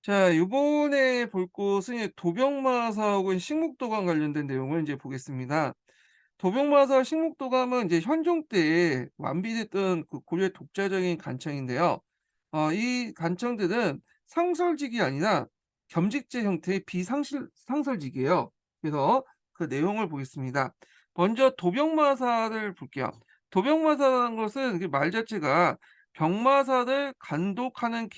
자, 요번에 볼 곳은 이제 도병마사 혹은 식목도감 관련된 내용을 이제 보겠습니다. 도병마사, 식목도감은 이제 현종 때에 완비됐던 그 고려의 독자적인 간청인데요. 이 간청들은 상설직이 아니라 겸직제 형태의 상설직이에요. 그래서 그 내용을 보겠습니다. 먼저 도병마사를 볼게요. 도병마사라는 것은 그 말 자체가 병마사를 간독하는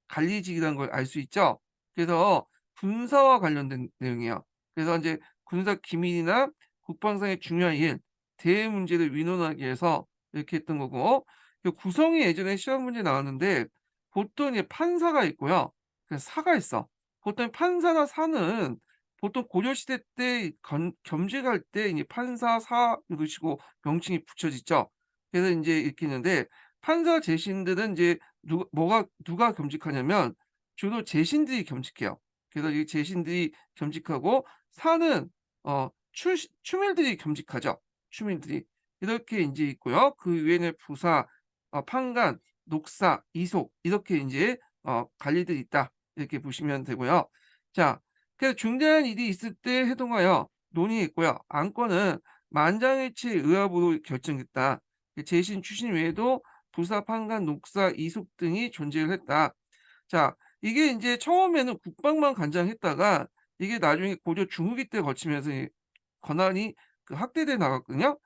관리직이라는 걸 알 수 있죠. 그래서 군사와 관련된 내용이에요. 그래서 이제 군사 기밀이나 국방상의 중요한 일, 대외 문제를 위논하기 위해서 이렇게 했던 거고, 그 구성이 예전에 시험 문제 나왔는데 보통 이제 판사가 있고요. 그 사가 있어. 보통 판사나 사는 보통 고려시대 때 겸직할 때 이제 판사, 사 이러시고 명칭이 붙여지죠. 그래서 인제 이렇게 있는데 판사 재신들은 이제 누가 겸직하냐면 주로 재신들이 겸직해요. 그래서 이 재신들이 겸직하고 사는 출 추밀들이 겸직하죠. 추밀들이. 이렇게 인제 있고요. 그 외에는 부사, 판관, 녹사, 이속 이렇게 인제 관리들이 있다. 이렇게 보시면 되고요. 자, 그래서 중대한 일이 있을 때 해동하여 논의했고요. 안건은 만장일치 의합으로 결정됐다. 재신, 추신 외에도 부사, 판관, 녹사, 이속 등이 존재를 했다. 자, 이게 인제 처음에는 국방만 관장했다가 이게 나중에 고려 중후기 때 거치면서 이 권한이 그 확대돼 나갔거든요.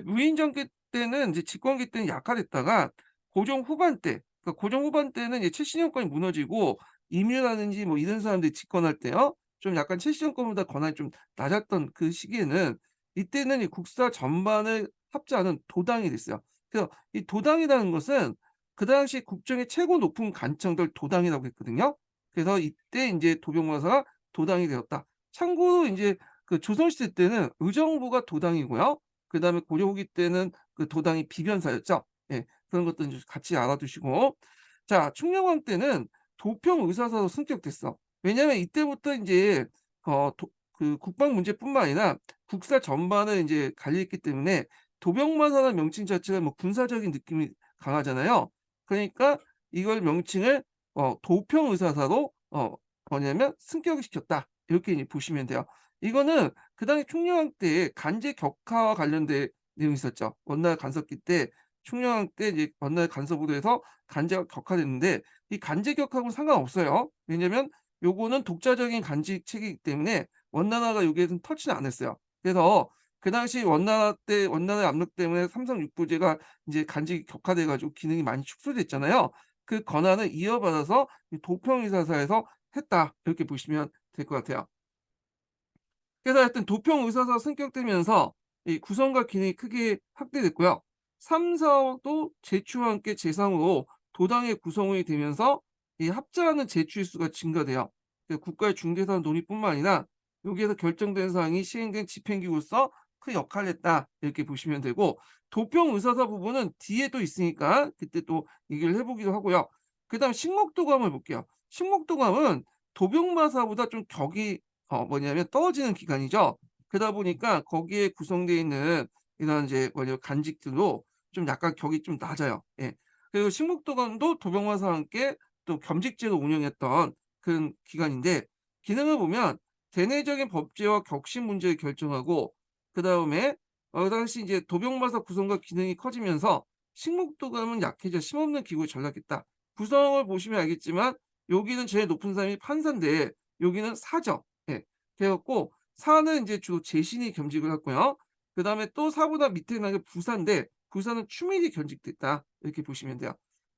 무인정권 때는 이제 집권기 때는 약화됐다가 고종 후반 때, 그러니까 고종 후반 때는 이제 최신형권이 무너지고 이뮤라든지 뭐 이런 사람들이 집권할 때요. 좀 약간 최신형권보다 권한이 좀 낮았던 그 시기에는 이때는 이 국사 전반을 합치하는 도당이 됐어요. 그래서 이 도당이라는 것은 그 당시 국정의 최고 높은 관청들 도당이라고 했거든요. 그래서 이때 인제 도병마사가 도당이 되었다. 참고로 인제 그 조선시대 때는 의정부가 도당이고요. 그다음에 고려 후기 때는 그 도당이 비변사였죠. 예. 그런 것도 인제 같이 알아두시고. 자, 충녕왕 때는 도평 의사사로 승격됐어. 왜냐하면 이때부터 인제 그 국방 문제뿐만 아니라 국사 전반을 인제 관리했기 때문에 도병마사라는 명칭 자체가 뭐 군사적인 느낌이 강하잖아요. 그러니까 이걸 명칭을 도평 의사사로 뭐냐면 승격을 시켰다. 이렇게 이제 보시면 돼요. 이거는 그 당시 충녕왕 때 간제 격하와 관련된 내용이 있었죠. 원나라 간섭기 때 충녕왕 때 이제 원나라 간섭으로 해서 간제가 격화됐는데 이 간제 격하고는 상관없어요. 왜냐면 요거는 독자적인 간직책이기 때문에 원나라가 여기에는 터치는 안 했어요. 그래서 그 당시 원나라 때 원나라의 압력 때문에 삼성육부제가 인제 간직이 격화돼 가지고 기능이 많이 축소됐잖아요. 그 권한을 이어받아서 이 도평의사사에서 했다. 이렇게 보시면 될 것 같아요. 그래서 하여튼 도평 의사사 승격되면서 이 구성과 기능이 크게 확대됐고요. 3, 4호도 제추와 함께 재상으로 도당의 구성원이 되면서 이 합자하는 제추의 수가 증가돼요. 국가의 중대사안 논의뿐만 아니라 여기에서 결정된 사항이 시행된 집행기구로서 큰 역할을 했다. 이렇게 보시면 되고 도평 의사사 부분은 뒤에 또 있으니까 그때 또 얘기를 해 보기로 하고요. 그다음에 식목도감을 볼게요. 식목도감은 도병마사보다 좀 격이 뭐냐면 떨어지는 기간이죠. 그러다 보니까 거기에 구성되어 있는 이런 이제 간직들도 좀 약간 격이 좀 낮아요. 예. 그리고 식목도감도 도병마사와 함께 또 겸직제로 운영했던 그런 기관인데 기능을 보면 대내적인 법제와 격식 문제를 결정하고 그다음에 그 당시 이제 도병마사 구성과 기능이 커지면서 식목도감은 약해져 힘없는 기구에 전락했다. 구성을 보시면 알겠지만 여기는 제일 높은 사람이 판사인데 여기는 사죠. 예. 그래 갖고 사는 인제 주로 재신이 겸직을 했고요. 그다음에 또 사보다 밑에 있는 게 부사인데 부사는 추밀이 겸직됐다. 이렇게 보시면 돼요.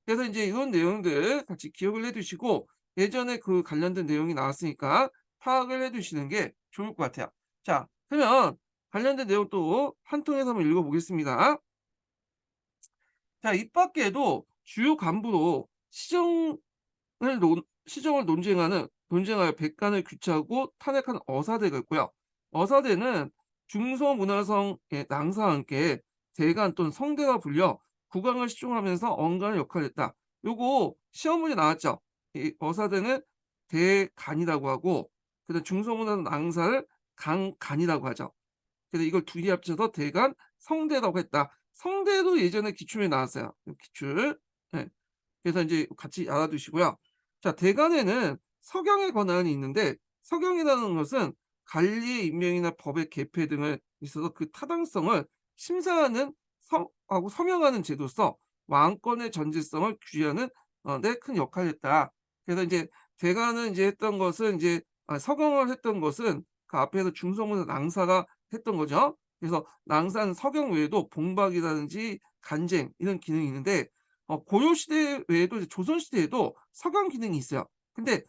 그래서 인제 이런 내용들 같이 기억을 해 두시고 예전에 그 관련된 내용이 나왔으니까 파악을 해 두시는 게 좋을 것 같아요. 자, 그러면 관련된 내용 또 한 통해서 한번 읽어 보겠습니다. 자, 이 밖에도 주요 간부로 시정을 논쟁하여 백관을 규칙하고 탄핵한 어사대가 있고요. 어사대는 중서문화성의 낭사와 함께 대간 또는 성대가 불려 국왕을 시종하면서 언간의 역할을 했다. 요거 시험 문제 나왔죠. 이 어사대는 대간이라고 하고 그다음 중서문화 낭사를 강간이라고 하죠. 그래서 이걸 둘이 합쳐서 대간 성대라고 했다. 성대도 예전에 기출에 나왔어요. 기출. 예. 그래서 인제 같이 알아두시고요. 자, 대간에는 서경의 권한이 있는데 서경이라는 것은 관리의 임명이나 법의 개폐 등을 있어서 그 타당성을 심사하는 하고 서명하는 제도로서 왕권의 전제성을 규제하는 데 큰 역할을 했다. 그래서 이제 대간은 이제 했던 것은 이제 서경을 했던 것은 그 앞에서 중서문서 낭사가 했던 거죠. 그래서 낭사는 서경 외에도 봉박이라든지 간쟁 이런 기능이 있는데 고려 시대 외에도 이제 조선 시대에도 서경 기능이 있어요. 근데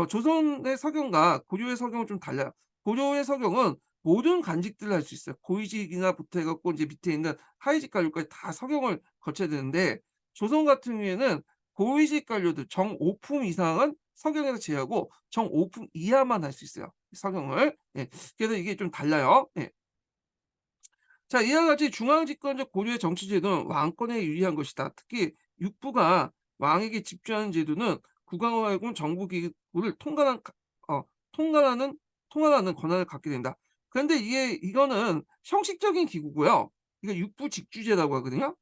조선의 서경과 고려의 서경은 좀 달라요. 고려의 서경은 모든 관직들을 할 수 있어요. 고위직이나 부터 해 갖고 인제 밑에 있는 하위직 관료까지 다 서경을 거쳐야 되는데 조선 같은 경우에는 고위직 관료들 정 5 품 이상은 서경에서 제외하고 정 5 품 이하만 할 수 있어요, 서경을. 예. 그래서 이게 좀 달라요. 예. 자, 이와 같이 중앙집권적 고려의 정치 제도는 왕권에 유리한 것이다. 특히 육부가 왕에게 집중하는 제도는 국왕을 말고 정부 기구를 어 통관하는 통할하는 권한을 갖게 된다. 그런데 이거는 형식적인 기구고요. 이거 육부 직주제라고 하거든요.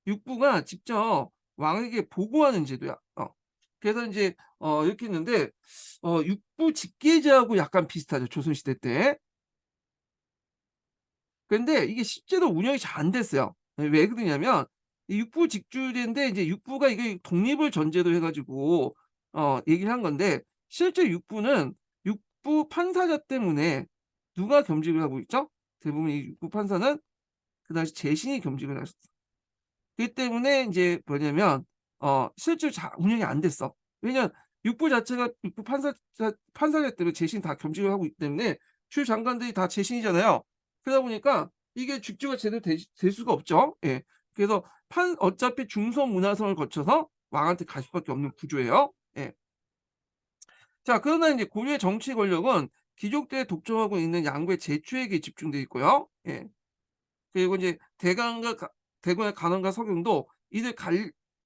육부가 직접 왕에게 보고하는 제도야. 그래서 인제 이렇게 있는데 육부 직계제하고 약간 비슷하죠, 조선시대 때. 근데 이게 실제로 운영이 잘 안 됐어요. 왜 그러냐면 이 육부 직주제인데 이제 육부가 이게 독립을 전제로 해 가지고 얘기를 한 건데 실제 육부는 육부 판사제 때문에 누가 겸직을 하고 있죠? 대부분 이 육부 판사는 그 당시 재신이 겸직을 했었어. 그렇기 때문에 인제 뭐냐면 실제로 잘 운영이 안 됐어. 왜냐면 육부 자체가 육부 판사제 때문에 재신 다 겸직을 하고 있기 때문에 주 장관들이 다 재신이잖아요. 그러다 보니까 이게 직주가 제대로 될 수가 없죠. 예. 그래서 어차피 중서문화성을 거쳐서 왕한테 갈 수밖에 없는 구조예요. 예. 자, 그러나 인제 고려의 정치 권력은 귀족들이 독점하고 있는 양구의 제추에게 집중돼 있고요. 예. 그리고 인제 대관의 간원과 서경도 이들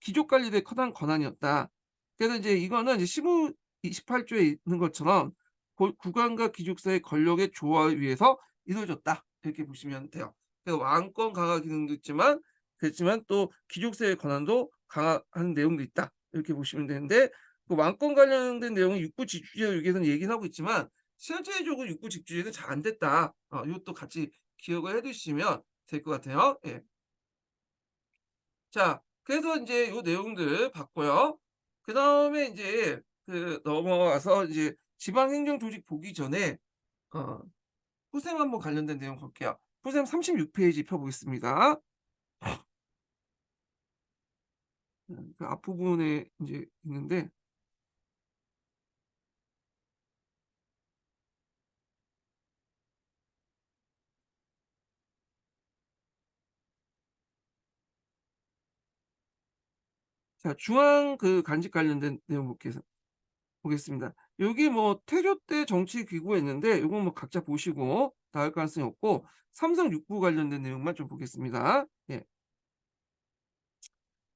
귀족 관리들의 커다란 권한이었다. 그래서 이제 이거는 이제 시무 28 조에 있는 것처럼 국왕과 귀족 사이의 권력의 조화를 위해서 이루어졌다. 이렇게 보시면 돼요. 그래서 왕권 강화 기능도 있지만 그렇지만 또 귀족 사이의 권한도 강화하는 내용도 있다. 이렇게 보시면 되는데 그 왕권 관련된 내용은 육부 직주제 여기에서는 얘기는 하고 있지만 실제적으로 육부 직주제는 잘 안 됐다. 이것도 같이 기억을 해 두시면 될 것 같아요. 예. 자, 그래서 인제 요 내용들 봤고요. 그다음에 인제 넘어와서 이제 지방 행정 조직 보기 전에 어 후생 한번 관련된 내용 볼게요. 후생 36 페이지 펴 보겠습니다. 그 앞부분에 인제 있는데 자, 중앙 간직 관련된 내용 보겠습니다. 여기 뭐 태조 때 정치 기구가 있는데 요건 뭐 각자 보시고 나을 가능성이 없고 삼성 육부 관련된 내용만 좀 보겠습니다. 예.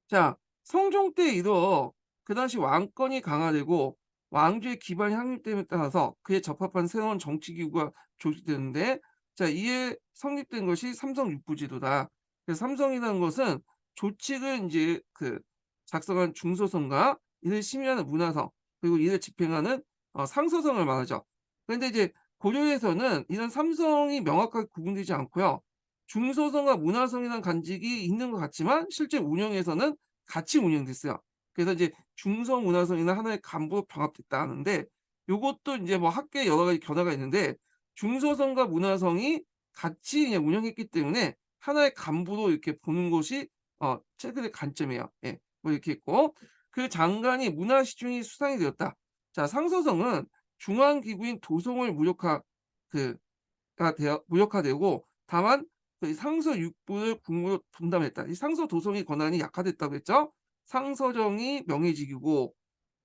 자, 성종 때 이뤄 그 당시 왕권이 강화되고 왕조의 기반이 확립됨에 따라서 그에 적합한 새로운 정치 기구가 조직되는데 자, 이에 성립된 것이 삼성 육부제도다. 그래서 삼성이라는 것은 조칙을 인제 작성한 중소성과 이를 심의하는 문화성 그리고 이를 집행하는 상소성을 말하죠. 그런데 이제 고려에서는 이런 삼성이 명확하게 구분되지 않고요. 중소성과 문화성이라는 간직이 있는 것 같지만 실제 운영에서는 같이 운영됐어요. 그래서 이제 중성문화성이나 하나의 간부로 병합됐다 하는데 요것도 인제 뭐 학계에 여러 가지 견해가 있는데 중소성과 문화성이 같이 그냥 운영했기 때문에 하나의 간부로 이렇게 보는 것이 최근의 관점이에요. 예. 뭐 이렇게 있고 그 장관이 문화시중이 수상이 되었다. 자, 상소성은 중앙기구인 도성을 그 무력화되고 다만 그 상서 육부를 국무로 분담했다. 이 상서 도성의 권한이 약화됐다고 했죠. 상서정이 명예직이고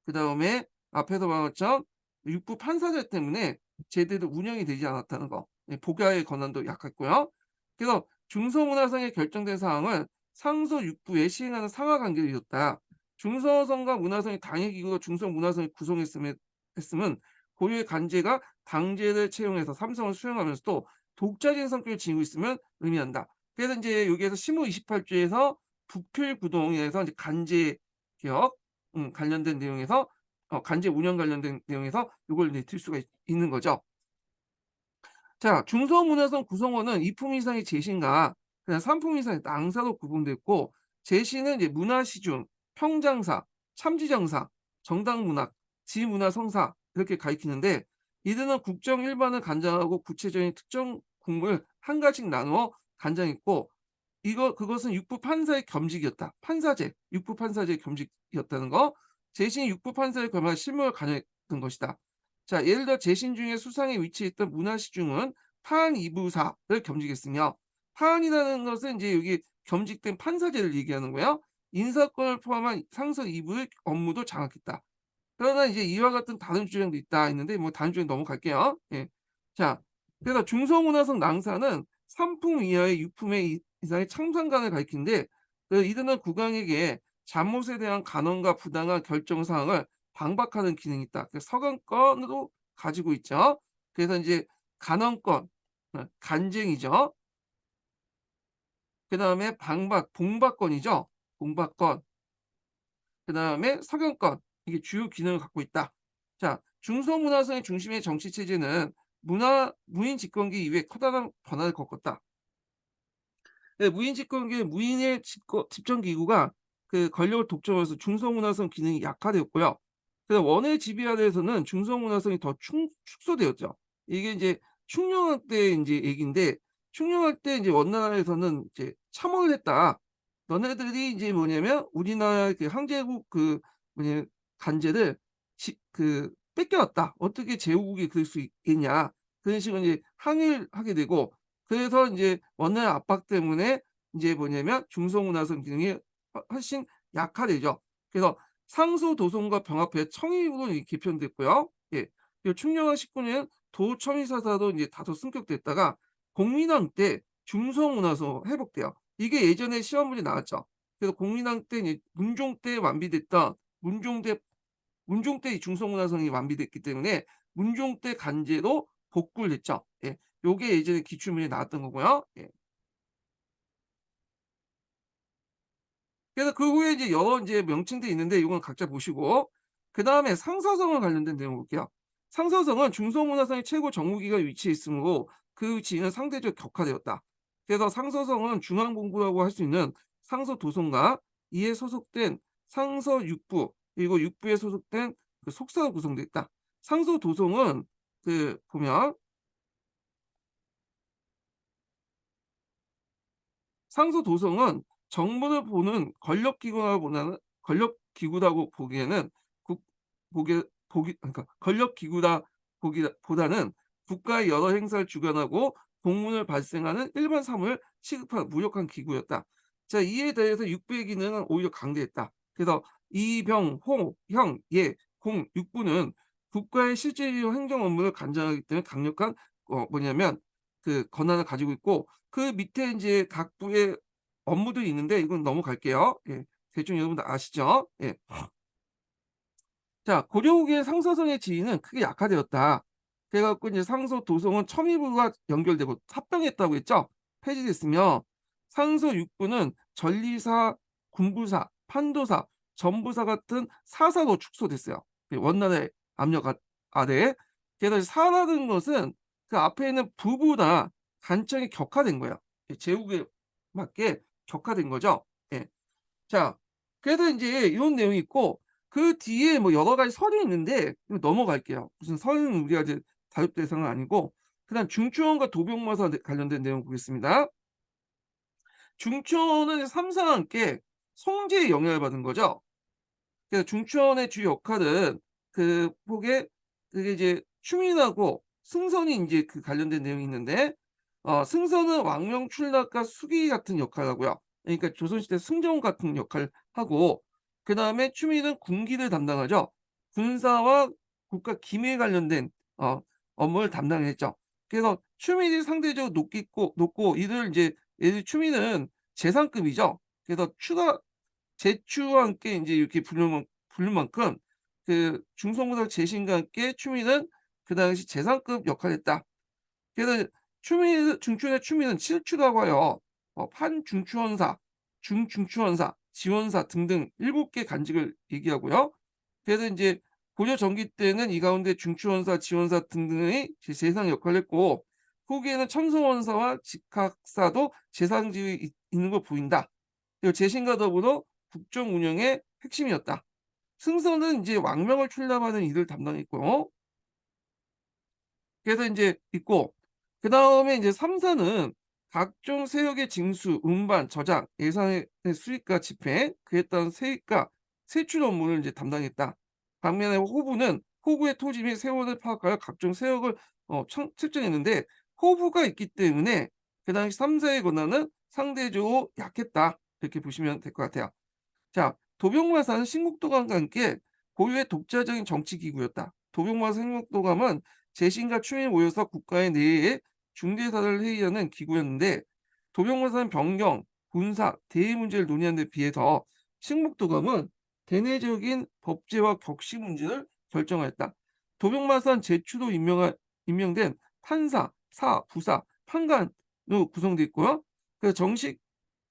그다음에 앞에서 말한 것처럼 육부 판사제 때문에 제대로 운영이 되지 않았다는 거. 예, 복야의 권한도 약했고요. 그래서 중서문화성에 결정된 사항을 상서 육부에 시행하는 상하 관계를 이뤘다. 중서성과 문화성이 당해기구로 중서문화성이 구성했음은 고유의 관제가 당제를 채용해서 삼성을 수용하면서도 독자적인 성격을 지니고 있음을 의미한다. 그래서 인제 여기에서 시무 28 조에서 부필구동에서 이제 간제 개혁 관련된 내용에서 간제 운영 관련된 내용에서 요걸 이제 들 수가 있는 거죠. 자, 중소문화성 구성원은 2품 이상의 제시인가 그다음 3품 이상의 낭사로 구분됐고, 제시는 이제 문화시중, 평장사, 참지정사, 정당문학, 지문화성사 이렇게 가리키는데, 이들은 국정 일반을 관장하고 구체적인 특정 국문을 한 가지씩 나누어 관장했고, 그것은 육부 판사의 겸직이었다. 판사제, 육부 판사제의 겸직이었다는 거. 재신이 육부 판사의 겸한 실무를 관여했던 것이다. 자, 예를 들어 재신 중에 수상에 위치했던 문화시중은 파한 이부사를 겸직했으며, 파한이라는 것은 이제 여기 겸직된 판사제를 얘기하는 거예요. 인사권을 포함한 상서 2부의 업무도 장악했다. 그러나 이제 이와 같은 다른 주장도 있다 했는데 뭐 다른 주장 넘어갈게요. 예. 자, 그래서 중소문화성 낭사는 3품 이하의 6품의 이상의 참상관을 가리키는데, 이들은 국왕에게 잘못에 대한 간언과 부당한 결정 사항을 방박하는 기능이 있다. 서강권으로 가지고 있죠. 그래서 이제 간언권, 간쟁이죠. 그다음에 방박, 봉박권이죠. 봉박권. 그다음에 석연권, 이게 주요 기능을 갖고 있다. 자, 중소문화성의 중심의 정치 체제는 무인 집권기 이후에 커다란 변화를 겪었다. 예, 무인 집권기의 무인의 집정 기구가 그 권력을 독점해서 중소문화성 기능이 약화되었고요. 그다음 원의 지배 아래에서는 중소문화성이 더 축소되었죠. 이게 이제 충녕할 때 인제 얘기인데, 충녕할 때 인제 원나라에서는 이제 참언을 했다. "너네들이 이제 뭐냐면 우리나라의 그 황제국 그 뭐냐 관제를 뺏겨왔다. 어떻게 제후국이 그럴 수 있겠냐." 그런 식으로 이제 항의를 하게 되고, 그래서 인제 원나라 압박 때문에 인제 뭐냐면 중소문화성 기능이 훨씬 약화되죠. 그래서 상소도성과 병합해 청임으로 이 개편됐고요. 예. 그리고 충녕한 19년 도청의사사로 이제 다소 승격됐다가 공민왕 때 중소문화소 회복돼요. 이게 예전에 시험 문제 나왔죠. 그래서 공민왕 때 이제 문종 때 완비됐던 문종 때 이 중소문화성이 완비됐기 때문에 문종 때 간제로 복구를 했죠. 예. 요게 예전에 기출문제에 나왔던 거고요. 예. 그래서 그 후에 이제 여러 인제 명칭들이 있는데 요건 각자 보시고, 그다음에 상서성과 관련된 내용 볼게요. 상서성은 중소문화성의 최고 정무기관에 위치해 있으므로 그 지위는 상대적 격화되었다. 그래서 상서성은 중앙본부라고 할 수 있는 상서도성과 이에 소속된 상서육부, 그리고 육부에 소속된 그 속사로 구성돼 있다. 상서도성은 보면 상수도성은 정부를 보는 권력기구라고 보기에는 국 보기 그러니까 권력기구라 보기 보다는 국가의 여러 행사를 주관하고 공문을 발생하는 일반 사무를 취급하는 무력한 기구였다. 자, 이에 대해서 육부의 기능은 오히려 강대했다. 그래서 이병, 홍, 형, 예, 공, 육부는 국가의 실질적 행정 업무를 관장하기 때문에 강력한 뭐냐면 권한을 가지고 있고, 그 밑에 인제 각 부의 업무들이 있는데 이건 넘어갈게요. 예. 대충 여러분들 아시죠? 예. 자, 고려 후기의 상서성의 지위는 크게 약화되었다. 그래 갖고 이제 상서 도성은 첨의부가 연결되고 합병했다고 했죠? 폐지됐으며, 상서 육부는 전리사, 군부사, 판도사, 전부사 같은 사사로 축소됐어요. 원나라의 압력 아래에. 그래서 사라는 것은 그 앞에 있는 부보다 간청이 격화된 거예요. 제국에 맞게 격화된 거죠. 예. 자, 그래서 인제 이런 내용이 있고, 그 뒤에 뭐 여러 가지 설이 있는데 이거 넘어갈게요. 무슨 설은 우리가 이제 다룰 대상은 아니고, 그다음 중추원과 도병마사 관련된 내용 보겠습니다. 중추원은 삼사와 함께 송제의 영향을 받은 거죠. 그래서 중추원의 주요 역할은 폭에 그게 이제 추민하고 승선이 인제 관련된 내용이 있는데, 승선은 왕명 출납과 수기 같은 역할을 하고요. 그러니까 조선시대 승정 같은 역할을 하고, 그다음에 추민은 군기를 담당하죠. 군사와 국가 기밀 관련된 어 업무를 담당했죠. 그래서 추민이 상대적으로 높고 이들 인제 얘들 추민은 재상급이죠. 그래서 제추와 함께 인제 이렇게 부를 만큼 중성보다 재신과 함께 추미는 그 당시 재상급 역할을 했다. 그래서 중춘의 추미는 칠추라고 하여 판중추원사, 중중추원사, 지원사 등등 7개 간직을 얘기하고요. 그래서 인제 고려 전기 때는 이 가운데 중추원사, 지원사 등등의 재상 역할을 했고, 후기에는 첨성원사와 직학사도 재상지에 있는 걸 보인다. 그리고 재신과 더불어 국정 운영의 핵심이었다. 승선은 인제 왕명을 출납하는 일을 담당했고요. 그래서 인제 있고, 그다음에 인제 3 사는 각종 세력의 징수, 운반, 저장, 예산의 수입과 집행, 그에 따른 세입과 세출 업무를 인제 담당했다. 반면에 호부는 호구의 토지 및 세원을 파악하여 각종 세력을 청 측정했는데, 호부가 있기 때문에 그 당시 3 사의 권한은 상대적으로 약했다. 이렇게 보시면 될 것 같아요. 자, 도병마사는 식목도감과 함께 고유의 독자적인 정치 기구였다. 도병마사 식목도감은 재신과 추인이 모여서 국가의 내외의 중대사를 회의하는 기구였는데, 도병마사는 변경, 군사, 대의 문제를 논의하는 데 비해서 식목도감은 대내적인 법제와 격시 문제를 결정하였다. 도병마사는 제추로 임명된 판사, 사, 부사, 판관으로 구성되어 있고요. 그래서 정식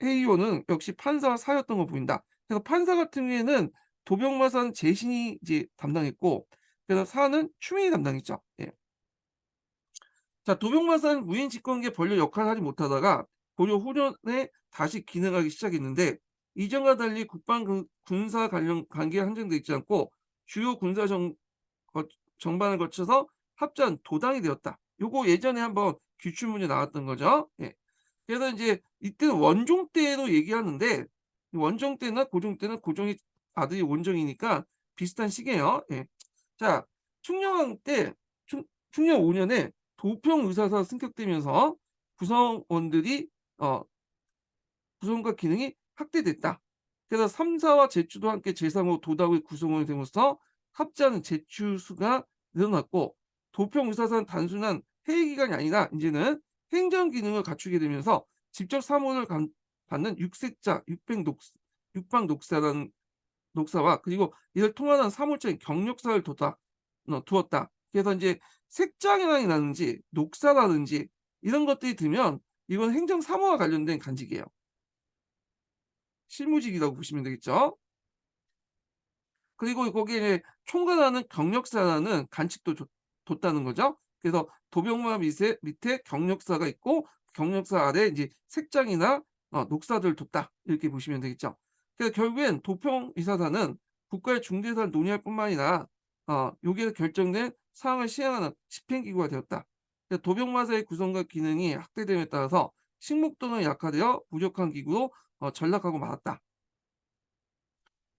회의원은 역시 판사와 사였던 거 보인다. 그래서 판사 같은 경우에는 도병마사는 재신이 이제 담당했고, 그래서 사는 추민이 담당했죠. 예. 자, 도병마사는 무인 집권계 본래 역할을 하지 못하다가 고려 후년에 다시 기능하기 시작했는데, 이전과 달리 국방 군사 관련 관계에 한정돼 있지 않고 주요 군사 거 정반을 거쳐서 합전 도당이 되었다. 요거 예전에 한번 기출문제 나왔던 거죠. 예. 그래서 인제 이때는 원종 때로 얘기하는데, 원종 때나 고종 때는 고종이 아들이 원종이니까 비슷한 시기예요. 예. 자, 충녕왕 때 충녕 5 년에 도평의사사가 승격되면서 구성원들이 구성과 기능이 확대됐다. 그래서 3 사와 제추도 함께 제3호 도당의 구성원이 됨으로써 합자는 제추 수가 늘어났고, 도평의사사는 단순한 회의 기관이 아니라 인제는 행정 기능을 갖추게 되면서 직접 사무를 받는 육색자, 육방 녹사라는 녹사와, 그리고 이를 통하는 사물적인 경력사를 두었다. 그래서 인제 색장이라든지 녹사라든지 이런 것들이 들면 이건 행정 사무와 관련된 간직이에요. 실무직이라고 보시면 되겠죠. 그리고 거기에 이제 총괄하는 경력사라는 간직도 뒀다는 거죠. 그래서 도병마 밑에 경력사가 있고, 경력사 아래에 이제 색장이나 녹사들을 뒀다. 이렇게 보시면 되겠죠. 그래서 결국엔 도평이사사는 국가의 중대사를 논의할 뿐만 아니라 여기에서 결정된 사항을 시행하는 집행기구가 되었다. 그래서 도병마사의 구성과 기능이 확대됨에 따라서 식목도는 약화되어 부족한 기구로 전락하고 말았다.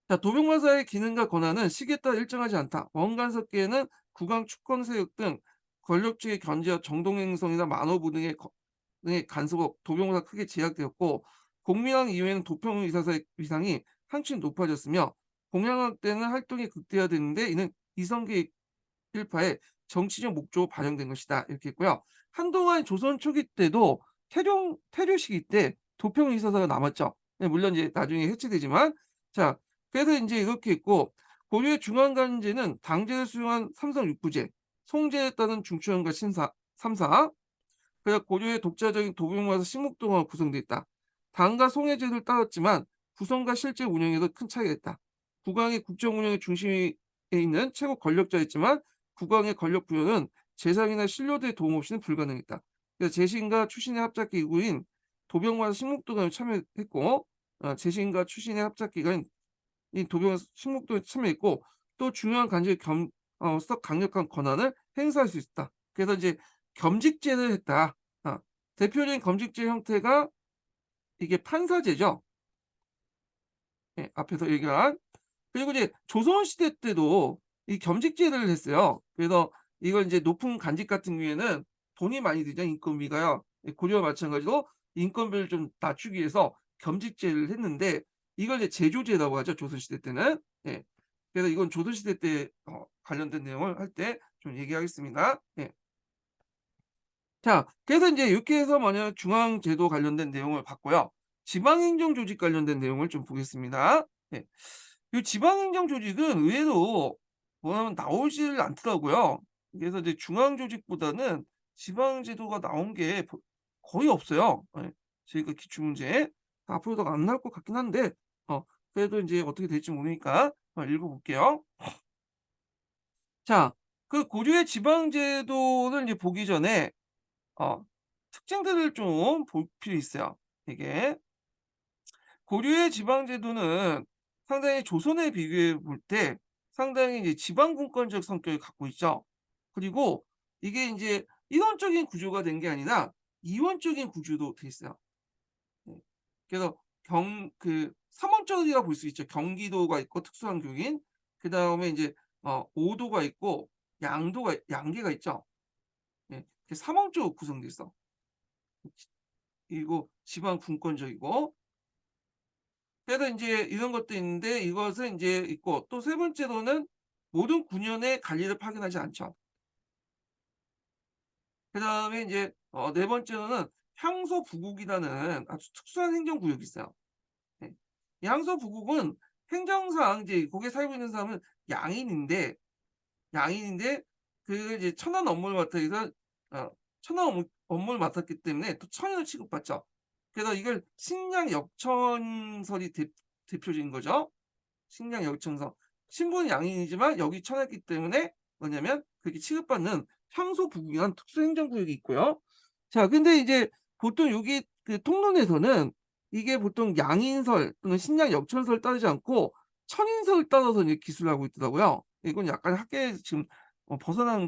자, 도병마사의 기능과 권한은 시기에 따라 일정하지 않다. 원간섭기에는 국왕 축권 세력 등 권력층의 견제와 정동행성이나 만호부 등의 간섭으로 도병마사가 크게 제약되었고, 공민왕 이후에는 도평의사사의 위상이 한층 높아졌으며, 공양왕 때는 활동이 극대화됐는데 이는 이성계 일파의 정치적 목적으로 반영된 것이다. 이렇게 했고요. 한동안 조선 초기 때도 태조 시기 때 도평의사사가 남았죠. 예, 물론 이제 나중에 해체되지만, 자, 그래서 인제 이렇게 있고, 고려의 중앙간제는 당제를 수용한 삼성 육부제, 송제에 따른 중추원과 신사 3 사, 그래서 고려의 독자적인 도병마사 식목도가 구성돼 있다. 당과 송해제를 따랐지만 구성과 실제 운영에도 큰 차이가 있다. 국왕이 국정 운영의 중심에 있는 최고 권력자였지만 국왕의 권력 부여는 재상이나 신료들의 도움 없이는 불가능했다. 그래서 재신과 추신의 합작기구인 도병마사 식목도가 참여했고, 재신과 추신의 합작기관인 이 도병마사 식목도에 참여했고, 또 중요한 간직의 썩 강력한 권한을 행사할 수 있었다. 그래서 이제 겸직제를 했다. 대표적인 겸직제 형태가 이게 판사제죠. 예, 앞에서 얘기한. 그리고 이제 조선시대 때도 이 겸직제를 했어요. 그래서 이건 이제 높은 간직 같은 경우에는 돈이 많이 들죠, 인건비가요. 예, 고려와 마찬가지로 인건비를 좀 낮추기 위해서 겸직제를 했는데, 이걸 이제 제조제라고 하죠, 조선시대 때는. 예. 그래서 이건 조선시대 때 관련된 내용을 할 때 좀 얘기하겠습니다. 예. 자, 그래서 인제 이렇게 해서 뭐냐면 중앙제도 관련된 내용을 봤고요. 지방행정 조직 관련된 내용을 좀 보겠습니다. 예. 이 지방행정 조직은 의외로 뭐냐면 나오지를 않더라고요. 그래서 이제 중앙 조직보다는 지방 제도가 나온 게 거의 없어요. 예. 저희가 기출문제에. 앞으로도 안 나올 것 같긴 한데, 어 그래도 인제 어떻게 될지 모르니까 읽어 볼게요. 자, 그 고려의 지방 제도를 이제 보기 전에 어 특징들을 좀 볼 필요 있어요. 이게 고려의 지방 제도는 상당히 조선에 비교해 볼 때 상당히 이제 지방분권적 성격을 갖고 있죠. 그리고 이게 인제 일원적인 구조가 된 게 아니라 이원적인 구조도 돼 있어요. 네. 그래서 삼원적이라고 볼 수 있죠. 경기도가 있고 특수환경인, 그다음에 인제 오도가 있고 양계가 있죠. 예. 이렇게 삼원적으로 구성돼 있어. 그리고 지방 분권적이고, 그래서 인제 이런 것도 있는데 이것은 인제 있고, 또 세 번째로는 모든 군현의 관리를 파견하지 않죠. 그다음에 인제 네 번째로는 향소부국이라는 아주 특수한 행정구역이 있어요. 네. 이 향소부국은 행정상 이제 거기에 살고 있는 사람은 양인인데 양인인데 그 이제 천한 업무를 맡아 서 어 천한 업무를 맡았기 때문에 또 천인으로 취급받죠. 그래서 이걸 식량역천설이 대표적인 거죠. 식량역천설. 신분은 양인이지만 여기 천했기 때문에 뭐냐면 그렇게 취급받는 향소부국이라는 특수행정구역이 있고요. 자, 근데 이제 보통 여기 그 통론에서는 이게 보통 양인설 또는 식량역천설을 따르지 않고 천인설을 따라서 이제 기술을 하고 있더라고요. 이건 약간 학계에서 지금 벗어나는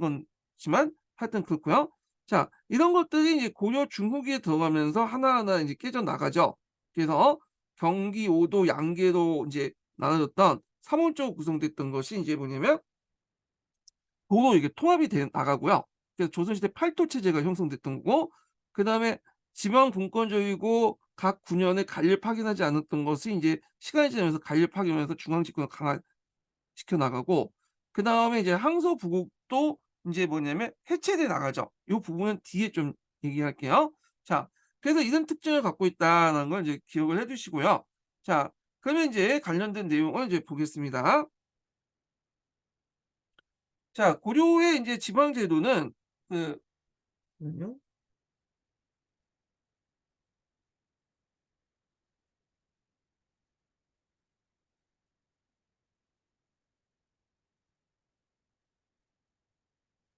거지만 하여튼 그렇고요. 자, 이런 것들이 이제 고려 중후기에 들어가면서 하나하나 이제 깨져 나가죠. 그래서 경기, 오도, 양계로 인제 나눠졌던 삼원적으로 구성됐던 것이 인제 뭐냐면 도로 이게 통합이 돼 나가고요. 그래서 조선시대 팔도 체제가 형성됐던 거고, 그다음에 지방 분권적이고 각 군현의 관리를 파견하지 않았던 것이 인제 시간이 지나면서 관리를 파견하면서 중앙 집권을 강화시켜 나가고, 그다음에 이제 항소부국도 인제 뭐냐면 해체돼 나가죠. 요 부분은 뒤에 좀 얘기할게요. 자, 그래서 이런 특징을 갖고 있다라는 걸 이제 기억을 해 두시고요. 자, 그러면 인제 관련된 내용을 이제 보겠습니다. 자, 고려의 인제 지방 제도는 그 잠깐만요.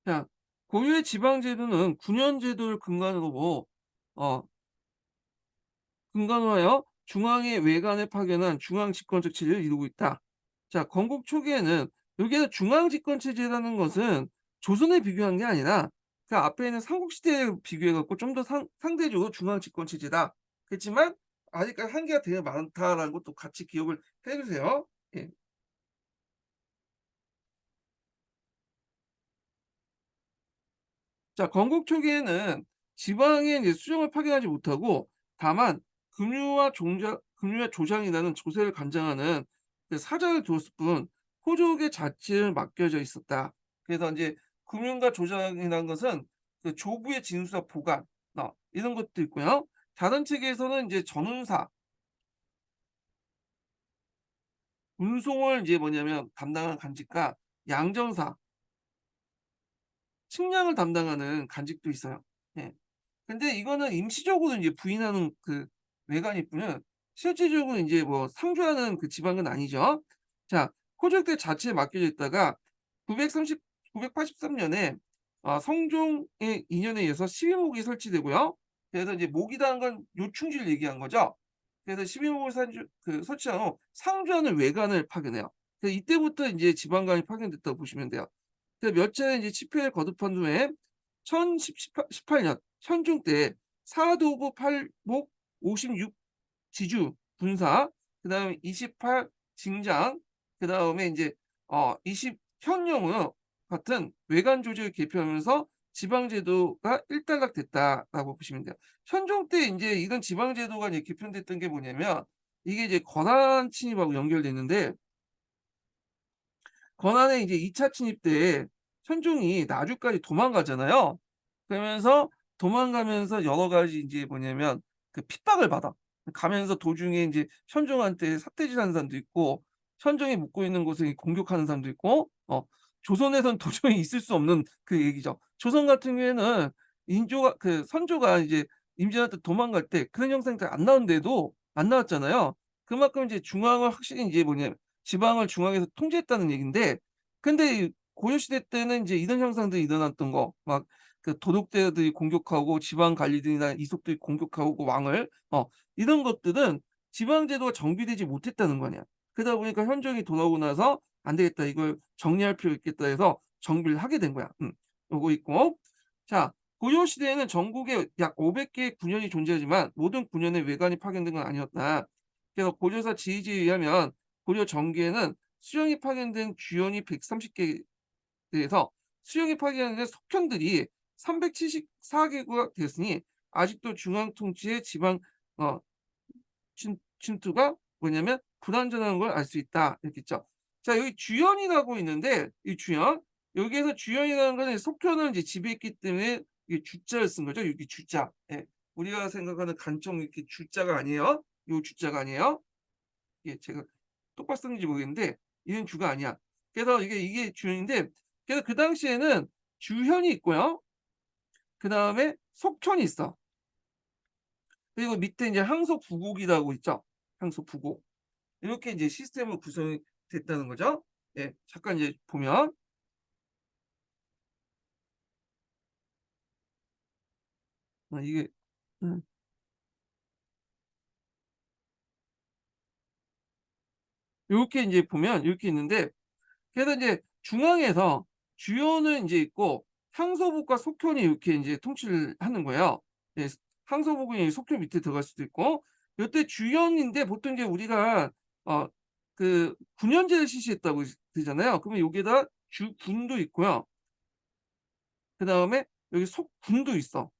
자, 고유의 지방 제도는 군현 제도를 어 근간으로 하여 중앙의 외관에 파견한 중앙 집권적 체제를 이루고 있다. 자, 건국 초기에는 여기에서 중앙 집권 체제라는 것은 조선에 비교한 게 아니라 그 앞에 있는 삼국시대에 비교해 갖고 좀 더 상대적으로 중앙 집권 체제다. 그렇지만 아직까지 한계가 되게 많다라는 것도 같이 기억을 해 주세요. 예. 자, 건국 초기에는 지방에 이제 수정을 파견하지 못하고 다만 금유와 조장이라는 조세를 관장하는 그 사장을 두었을 뿐 호족의 자치를 맡겨져 있었다. 그래서 이제 금융과 조장이라는 것은 그 조부의 진수와 보관 이런 것도 있고요. 다른 책에서는 이제 전운사, 운송을 이제 뭐냐면 담당하는 간직과 양전사, 측량을 담당하는 간직도 있어요. 예. 근데 이거는 임시적으로 인제 부인하는 그 외관일 뿐은 실질적으로 인제 뭐 상주하는 그 지방은 아니죠. 자, 호족들 자체에 맡겨져 있다가 930 983 년에 성종의 인연에 의해서 십이목이 설치되고요. 그래서 이제 목이라는 건 요충지를 얘기한 거죠. 그래서 십이목을 설치한 후 상주하는 외관을 파견해요. 그래서 이때부터 인제 지방관이 파견됐다고 보시면 돼요. 그래서 몇 차례 이제 집회를 거듭한 후에 1018 년 현종 때 사도부 팔목 56 지주 분사, 그다음에 28 징장, 그다음에 인제 20 현령으로 같은 외관 조직을 개편하면서 지방 제도가 일단락됐다라고 보시면 돼요. 현종 때 인제 이런 지방 제도가 이제 개편됐던 게 뭐냐면 이게 이제 권한 침입하고 연결돼 있는데, 권한의 이제 2차 침입 때 현종이 나주까지 도망가잖아요. 그러면서 도망가면서 여러 가지 인제 뭐냐면 그 핍박을 받아. 가면서 도중에 인제 현종한테 삿대질하는 사람도 있고, 현종이 묵고 있는 곳을 공격하는 사람도 있고, 조선에선 도저히 있을 수 없는 그 얘기죠. 조선 같은 경우에는 인조가 그 선조가 이제 임진왜란 때 도망갈 때 그런 형상들 안 나오는데도 안 나왔잖아요. 그만큼 이제 중앙을 확실히 인제 뭐냐면 지방을 중앙에서 통제했다는 얘긴데, 근데 이 고려시대 때는 인제 이런 현상들이 일어났던 거, 막 그 도독들이 공격하고 지방 관리들이나 이속들이 공격하고 왕을 이런 것들은 지방 제도가 정비되지 못했다는 거냐. 그러다 보니까 현종이 돌아오고 나서 '안 되겠다. 이걸 정리할 필요가 있겠다.' 해서 정비를 하게 된 거야. 요거 있고. 자, 고려시대에는 전국에 약 500 개의 군현이 존재하지만 모든 군현에 외관이 파견된 건 아니었다. 그래서 고려사 지휘지에 의하면 고려 전기에는 수령이 파견된 주연이 130 개에서 수령이 파견된 석현들이 374 개가 되었으니 아직도 중앙 통치의 지방 어 침투가 뭐냐면 불완전한 걸 알 수 있다. 이렇게 있죠. 자, 여기 주연이라고 있는데 이 주연, 여기에서 주연이라는 거는 석현을 이제 지배했기 때문에 이게 주자를 쓴 거죠. 여기 주자. 예. 우리가 생각하는 간청 이렇게 주자가 아니에요. 요 주자가 아니에요. 예, 제가 똑바로 썼는지 모르겠는데 이건 주가 아니야. 그래서 이게 주연인데, 그래서 그 당시에는 주현이 있고요. 그다음에 속현이 있어. 그리고 밑에 인제 항소 부곡이라고 있죠. 항소 부곡. 이렇게 인제 시스템으로 구성이 됐다는 거죠. 예. 잠깐 이제 보면 이게 음 요렇게 인제 보면 요렇게 있는데, 그래서 인제 중앙에서 주요는 인제 있고 상소국과 속현이 이렇게 인제 통치를 하는 거예요. 예. 상소국이 속현 밑에 들어갈 수도 있고, 요때 주연인데 보통 이제 우리가 어 그 군현제를 실시했다고 그러잖아요. 그러면 여기에다 주군도 있고요. 그다음에 여기 속군도 있어.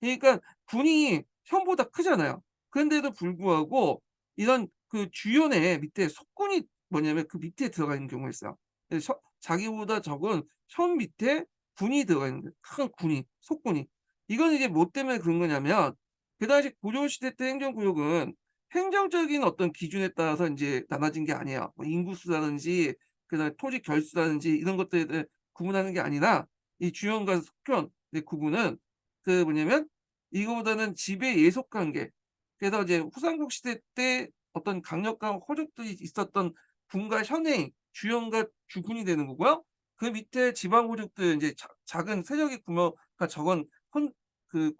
그러니까 군이 현보다 크잖아요. 그런데도 불구하고 이런 그 주연의 밑에 속군이 뭐냐면 그 밑에 들어가 있는 경우가 있어요. 그래서 자기보다 적은 현 밑에 군이 들어가 있는 거예요. 큰 군이, 속군이. 이건 이제 뭐 때문에 그런 거냐면 그 당시 고려시대 때 행정구역은 행정적인 어떤 기준에 따라서 인제 나눠진 게 아니에요. 뭐 인구수라든지 그다음에 토지 결수라든지 이런 것들에 구분하는 게 아니라 이 주연과 속현 의 구분은 그 뭐냐면 이거보다는 지배 예속 관계, 그래서 이제 후삼국 시대 때 어떤 강력한 호족들이 있었던 군과 현의 주연과 주군이 되는 거고요. 그 밑에 지방 호족들 인제 작은 세력의 규모가 적은 헌그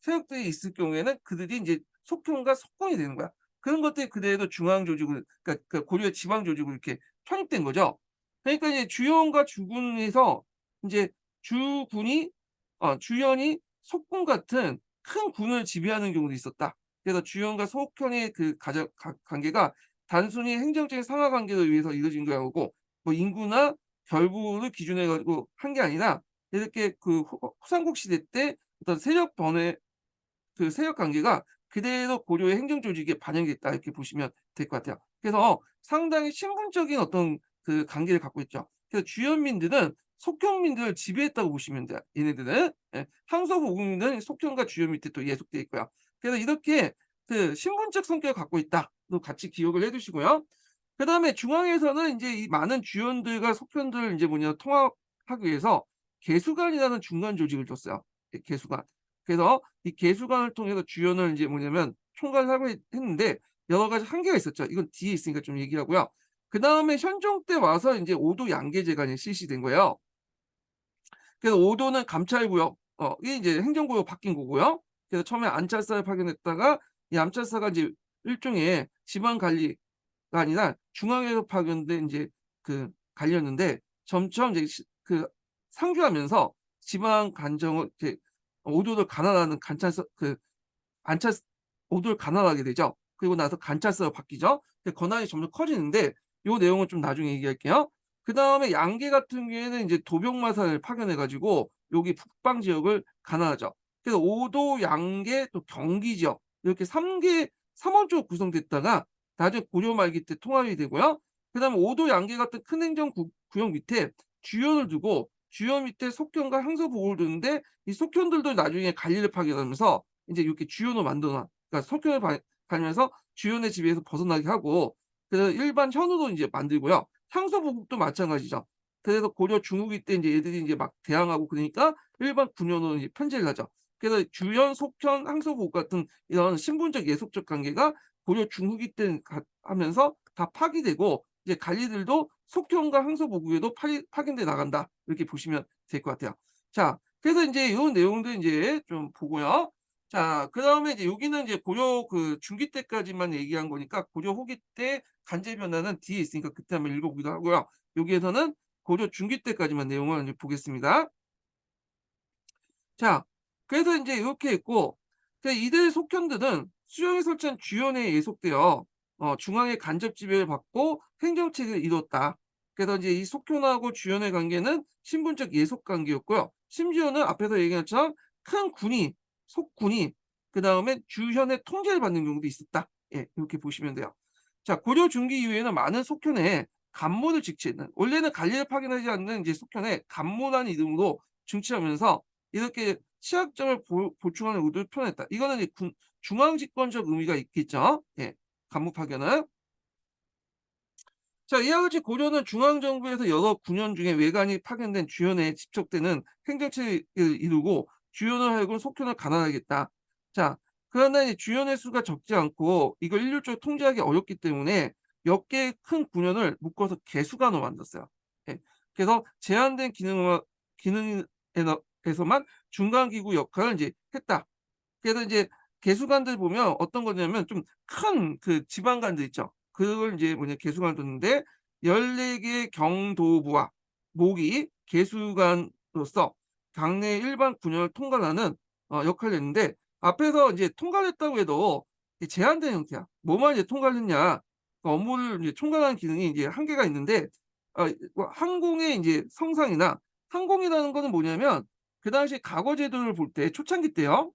세력들이 있을 경우에는 그들이 인제 속현과 속군이 되는 거야. 그런 것들이 그대로 중앙 조직을, 그러니까 고려의 지방 조직으로 이렇게 편입된 거죠. 그러니까 이제 주연과 주군에서 인제 주군이 주연이 속군 같은 큰 군을 지배하는 경우도 있었다. 그래서 주연과 속현의 그 가적 관계가 단순히 행정적인 상하 관계로 의해서 이루어진 거고, 뭐 인구나 결부를 기준해 가지고 한 게 아니라 이렇게 그 후삼국 시대 때 어떤 세력 번외 그 세력 관계가 그대로 고려의 행정 조직에 반영이 됐다, 이렇게 보시면 될 것 같아요. 그래서 상당히 신분적인 어떤 그 관계를 갖고 있죠. 그래서 주현민들은 속현민들을 지배했다고 보시면 돼요, 얘네들은. 예. 항소부 우국민은 속현과 주현 밑에 또 예속돼 있고요. 그래서 이렇게 그 신분적 성격을 갖고 있다도 같이 기억을 해 두시고요. 그다음에 중앙에서는 인제 이 많은 주현들과 속현들을 인제 뭐냐 통합하기 위해서 계수관이라는 중간 조직을 뒀어요. 계수관. 그래서 이 계수관을 통해서 주연을 인제 뭐냐면 총괄을 하고 했는데 여러 가지 한계가 있었죠. 이건 뒤에 있으니까 좀 얘기하고요. 그다음에 현종 때 와서 인제 오도 양계제가 실시된 거예요. 그래서 오도는 감찰구역, 이게 이제 행정구역 바뀐 거고요. 그래서 처음에 안찰사를 파견했다가 이 안찰사가 이제 일종의 지방 관리가 아니라 중앙에서 파견된 인제 그 관리였는데, 점점 이제 상주하면서 지방 간정을 이제 오도를 관할하는 관찰사 안찰 오도를 관할하게 되죠. 그리고 나서 관찰사로 바뀌죠. 권한이 점점 커지는데 요 내용은 좀 나중에 얘기할게요. 그다음에 양계 같은 경우에는 인제 도병마사를 파견해 가지고 여기 북방 지역을 관할하죠. 그래서 오도, 양계, 또 경기 지역 이렇게 3 원쪽으로 구성됐다가 나중에 고려 말기 때 통합이 되고요. 그다음에 오도, 양계 같은 큰 행정 구역 밑에 주현을 두고 주현 밑에 속현과 항서보고를 두는데 이 속현들도 나중에 관리를 파견하면서 인제 이렇게 주연을 만들어 놔. 그러니까 성격을 가지면서 주연의 지배에서 벗어나게 하고, 그래서 일반 현우도 인제 만들고요. 향소보국도 마찬가지죠. 그래서 고려 중후기 때 인제 얘들이 인제 막 대항하고 그러니까 일반 군현으로 이제 편제를 하죠. 그래서 주연, 속현, 항소보국 같은 이런 신분적 예속적 관계가 고려 중후기 때 하면서 다 파기되고 이제 관리들도 속현과 항소 보고에도 파견돼 나간다. 이렇게 보시면 될 것 같아요. 자, 그래서 인제 요 내용도 인제 좀 보고요. 자, 그다음에 이제 여기는 이제 고려 그 중기 때까지만 얘기한 거니까 고려 후기 때 관제 변화는 뒤에 있으니까 그때 한번 읽어 보기도 하고요. 여기에서는 고려 중기 때까지만 내용을 이제 보겠습니다. 자, 그래서 인제 요렇게 있고, 그 이들 속현들은 수령이 설치한 주연에 예속되어 중앙의 간접 지배를 받고 행정체계를 이뤘다. 그래서 인제 이 속현하고 주연의 관계는 신분적 예속 관계였고요. 심지어는 앞에서 얘기한 것처럼 큰 군이 속군이 그다음에 주현의 통제를 받는 경우도 있었다. 예, 이렇게 보시면 돼요. 자, 고려 중기 이후에는 많은 속현에 간문을 직치했는, 원래는 관리를 파견하지 않는 이제 속현에 간문이라는 이름으로 중치하면서 이렇게 취약점을 보충하는 의도를 표현했다. 이거는 이제 중앙 집권적 의미가 있겠죠. 예. 간무 파견은. 자, 이와 같이 고려는 중앙 정부에서 여러 군현 중에 외관이 파견된 주연에 집적되는 행정체를 이루고 주연을 하여금 속현을 가난하겠다. 자, 그러나 이 주연의 수가 적지 않고 이걸 일률적으로 통제하기 어렵기 때문에 몇 개의 큰 군현을 묶어서 개수관으로 만들었어요. 예. 그래서 제한된 기능에서만 중간 기구 역할을 이제 했다. 그래서 이제 개수관들 보면 어떤 거냐면 좀 큰 그 지방관들 있죠. 그걸 인제 뭐냐 개수관을 뒀는데 14 개의 경도부와 목이 개수관으로서 당내 일반 군역을 통관하는 역할을 했는데, 앞에서 인제 통관했다고 해도 이 제한된 형태야. 뭐만 이제 통과를 했냐. 그 업무를 이제 총괄하는 기능이 이제 한계가 있는데, 뭐 항공의 인제 성상이나, 항공이라는 거는 뭐냐면 그 당시 과거 제도를 볼 때 초창기 때요.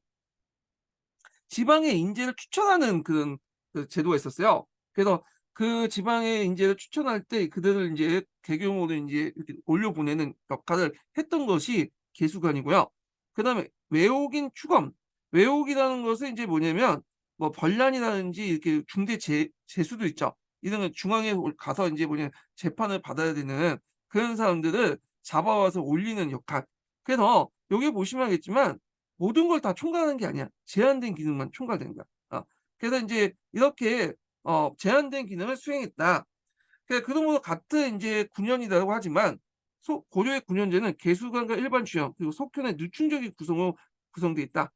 지방의 인재를 추천하는 그런 그 제도가 있었어요. 그래서 그 지방의 인재를 추천할 때 그들을 인제 대규모로 인제 이렇게 올려보내는 역할을 했던 것이 개수관이고요. 그다음에 외옥인 추검. 외옥이라는 것은 인제 뭐냐면 뭐 번란이라든지 이렇게 중대 재수도 있죠. 이런 거 중앙에 가서 인제 뭐냐 재판을 받아야 되는 그런 사람들을 잡아와서 올리는 역할. 그래서 여기 보시면 알겠지만 모든 걸 다 총괄하는 게 아니야. 제한된 기능만 총괄되는 거야. 그래서 인제 이렇게 제한된 기능을 수행했다. 그러므로 같은 인제 군현이라고 하지만 고려의 군현제는 개수관과 일반 주형 그리고 속현의 누충적인 구성으로 구성돼 있다.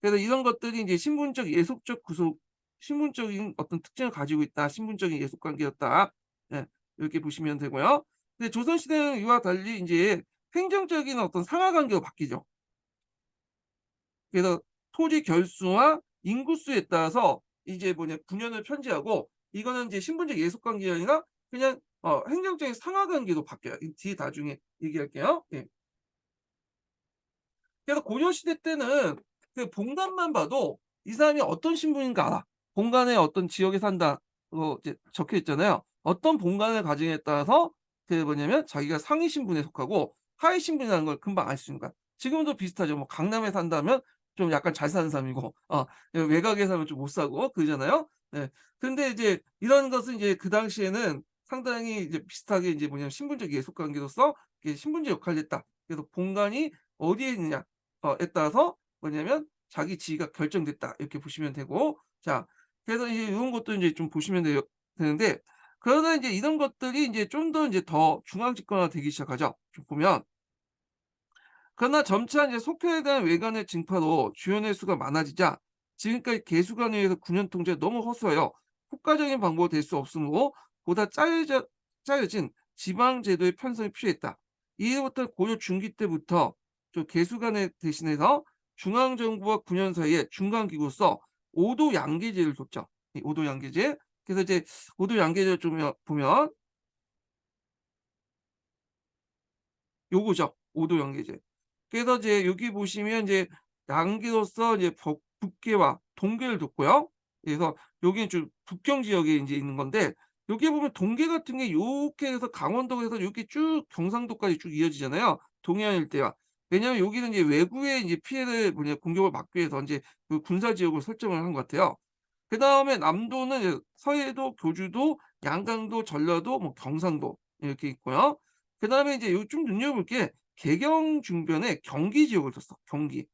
그래서 이런 것들이 인제 신분적인 어떤 특징을 가지고 있다. 신분적인 예속 관계였다. 예. 이렇게 보시면 되고요. 근데 조선 시대는 이와 달리 인제 행정적인 어떤 상하 관계로 바뀌죠. 그래서 토지 결수와 인구수에 따라서 이제 뭐냐 군현을 편제하고, 이거는 이제 신분적 예속 관계가 아니라 그냥 행정적인 상하 관계로 바뀌어요. 이 뒤에 나중에 얘기할게요. 예. 그래서 고려 시대 때는 그 본관만 봐도 이 사람이 어떤 신분인가 알아. 본관의 어떤 지역에 산다. 이제 적혀 있잖아요. 어떤 본관을 가지냐에 따라서 그 뭐냐면 자기가 상위 신분에 속하고 하위 신분이라는 걸 금방 알 수 있는 거야. 지금도 비슷하죠. 뭐 강남에 산다면 좀 약간 잘 사는 사람이고 외곽에 살면 좀 못 사고 그러잖아요. 네. 근데 이제 이런 것은 이제 그 당시에는 상당히 이제 비슷하게 이제 뭐냐면 신분적 예속 관계로서 이게 신분적 역할을 했다. 그래서 본관이 어디에 있느냐 에 따라서 뭐냐면 자기 지위가 결정됐다. 이렇게 보시면 되고, 자, 그래서 이제 이런 것도 인제 좀 보시면 되는데, 그러다 인제 이런 것들이 인제 좀 더 인제 더 중앙 집권화되기 시작하죠. 좀 보면. 그러나 점차 이제 속편에 대한 외관의 증파로 주연의 수가 많아지자 지금까지 개수관에 의해서 군현 통제가 너무 허술하여 효과적인 방법이 될 수 없으므로 보다 짜여진 지방 제도의 편성이 필요했다. 이후부터 고려 중기 때부터 좀 개수관에 대신해서 중앙 정부와 군현 사이에 중간 기구로서 오도 양계제를 뒀죠. 이 오도 양계제. 그래서 이제 오도 양계제를 좀 보면 요거죠. 오도 양계제. 그래서 이제 여기 보시면 이제 양계로서 이제 북계와 동계를 뒀고요. 그래서 여기는 좀 북경 지역에 인제 있는 건데, 여기 보면 동계 같은 게 요렇게 해서 강원도에서 요렇게 쭉 경상도까지 쭉 이어지잖아요, 동해안 일대와. 왜냐하면 여기는 이제 외부의 인제 피해를 뭐냐 공격을 막기 위해서 인제 그 군사 지역으로 설정을 한 것 같아요. 그다음에 남도는 이제 서해도, 교주도, 양강도, 전라도, 뭐 경상도 이렇게 있고요. 그다음에 이제 요 좀 눈여겨볼 게 개경 중변에 경기 지역을 뒀어, 경기.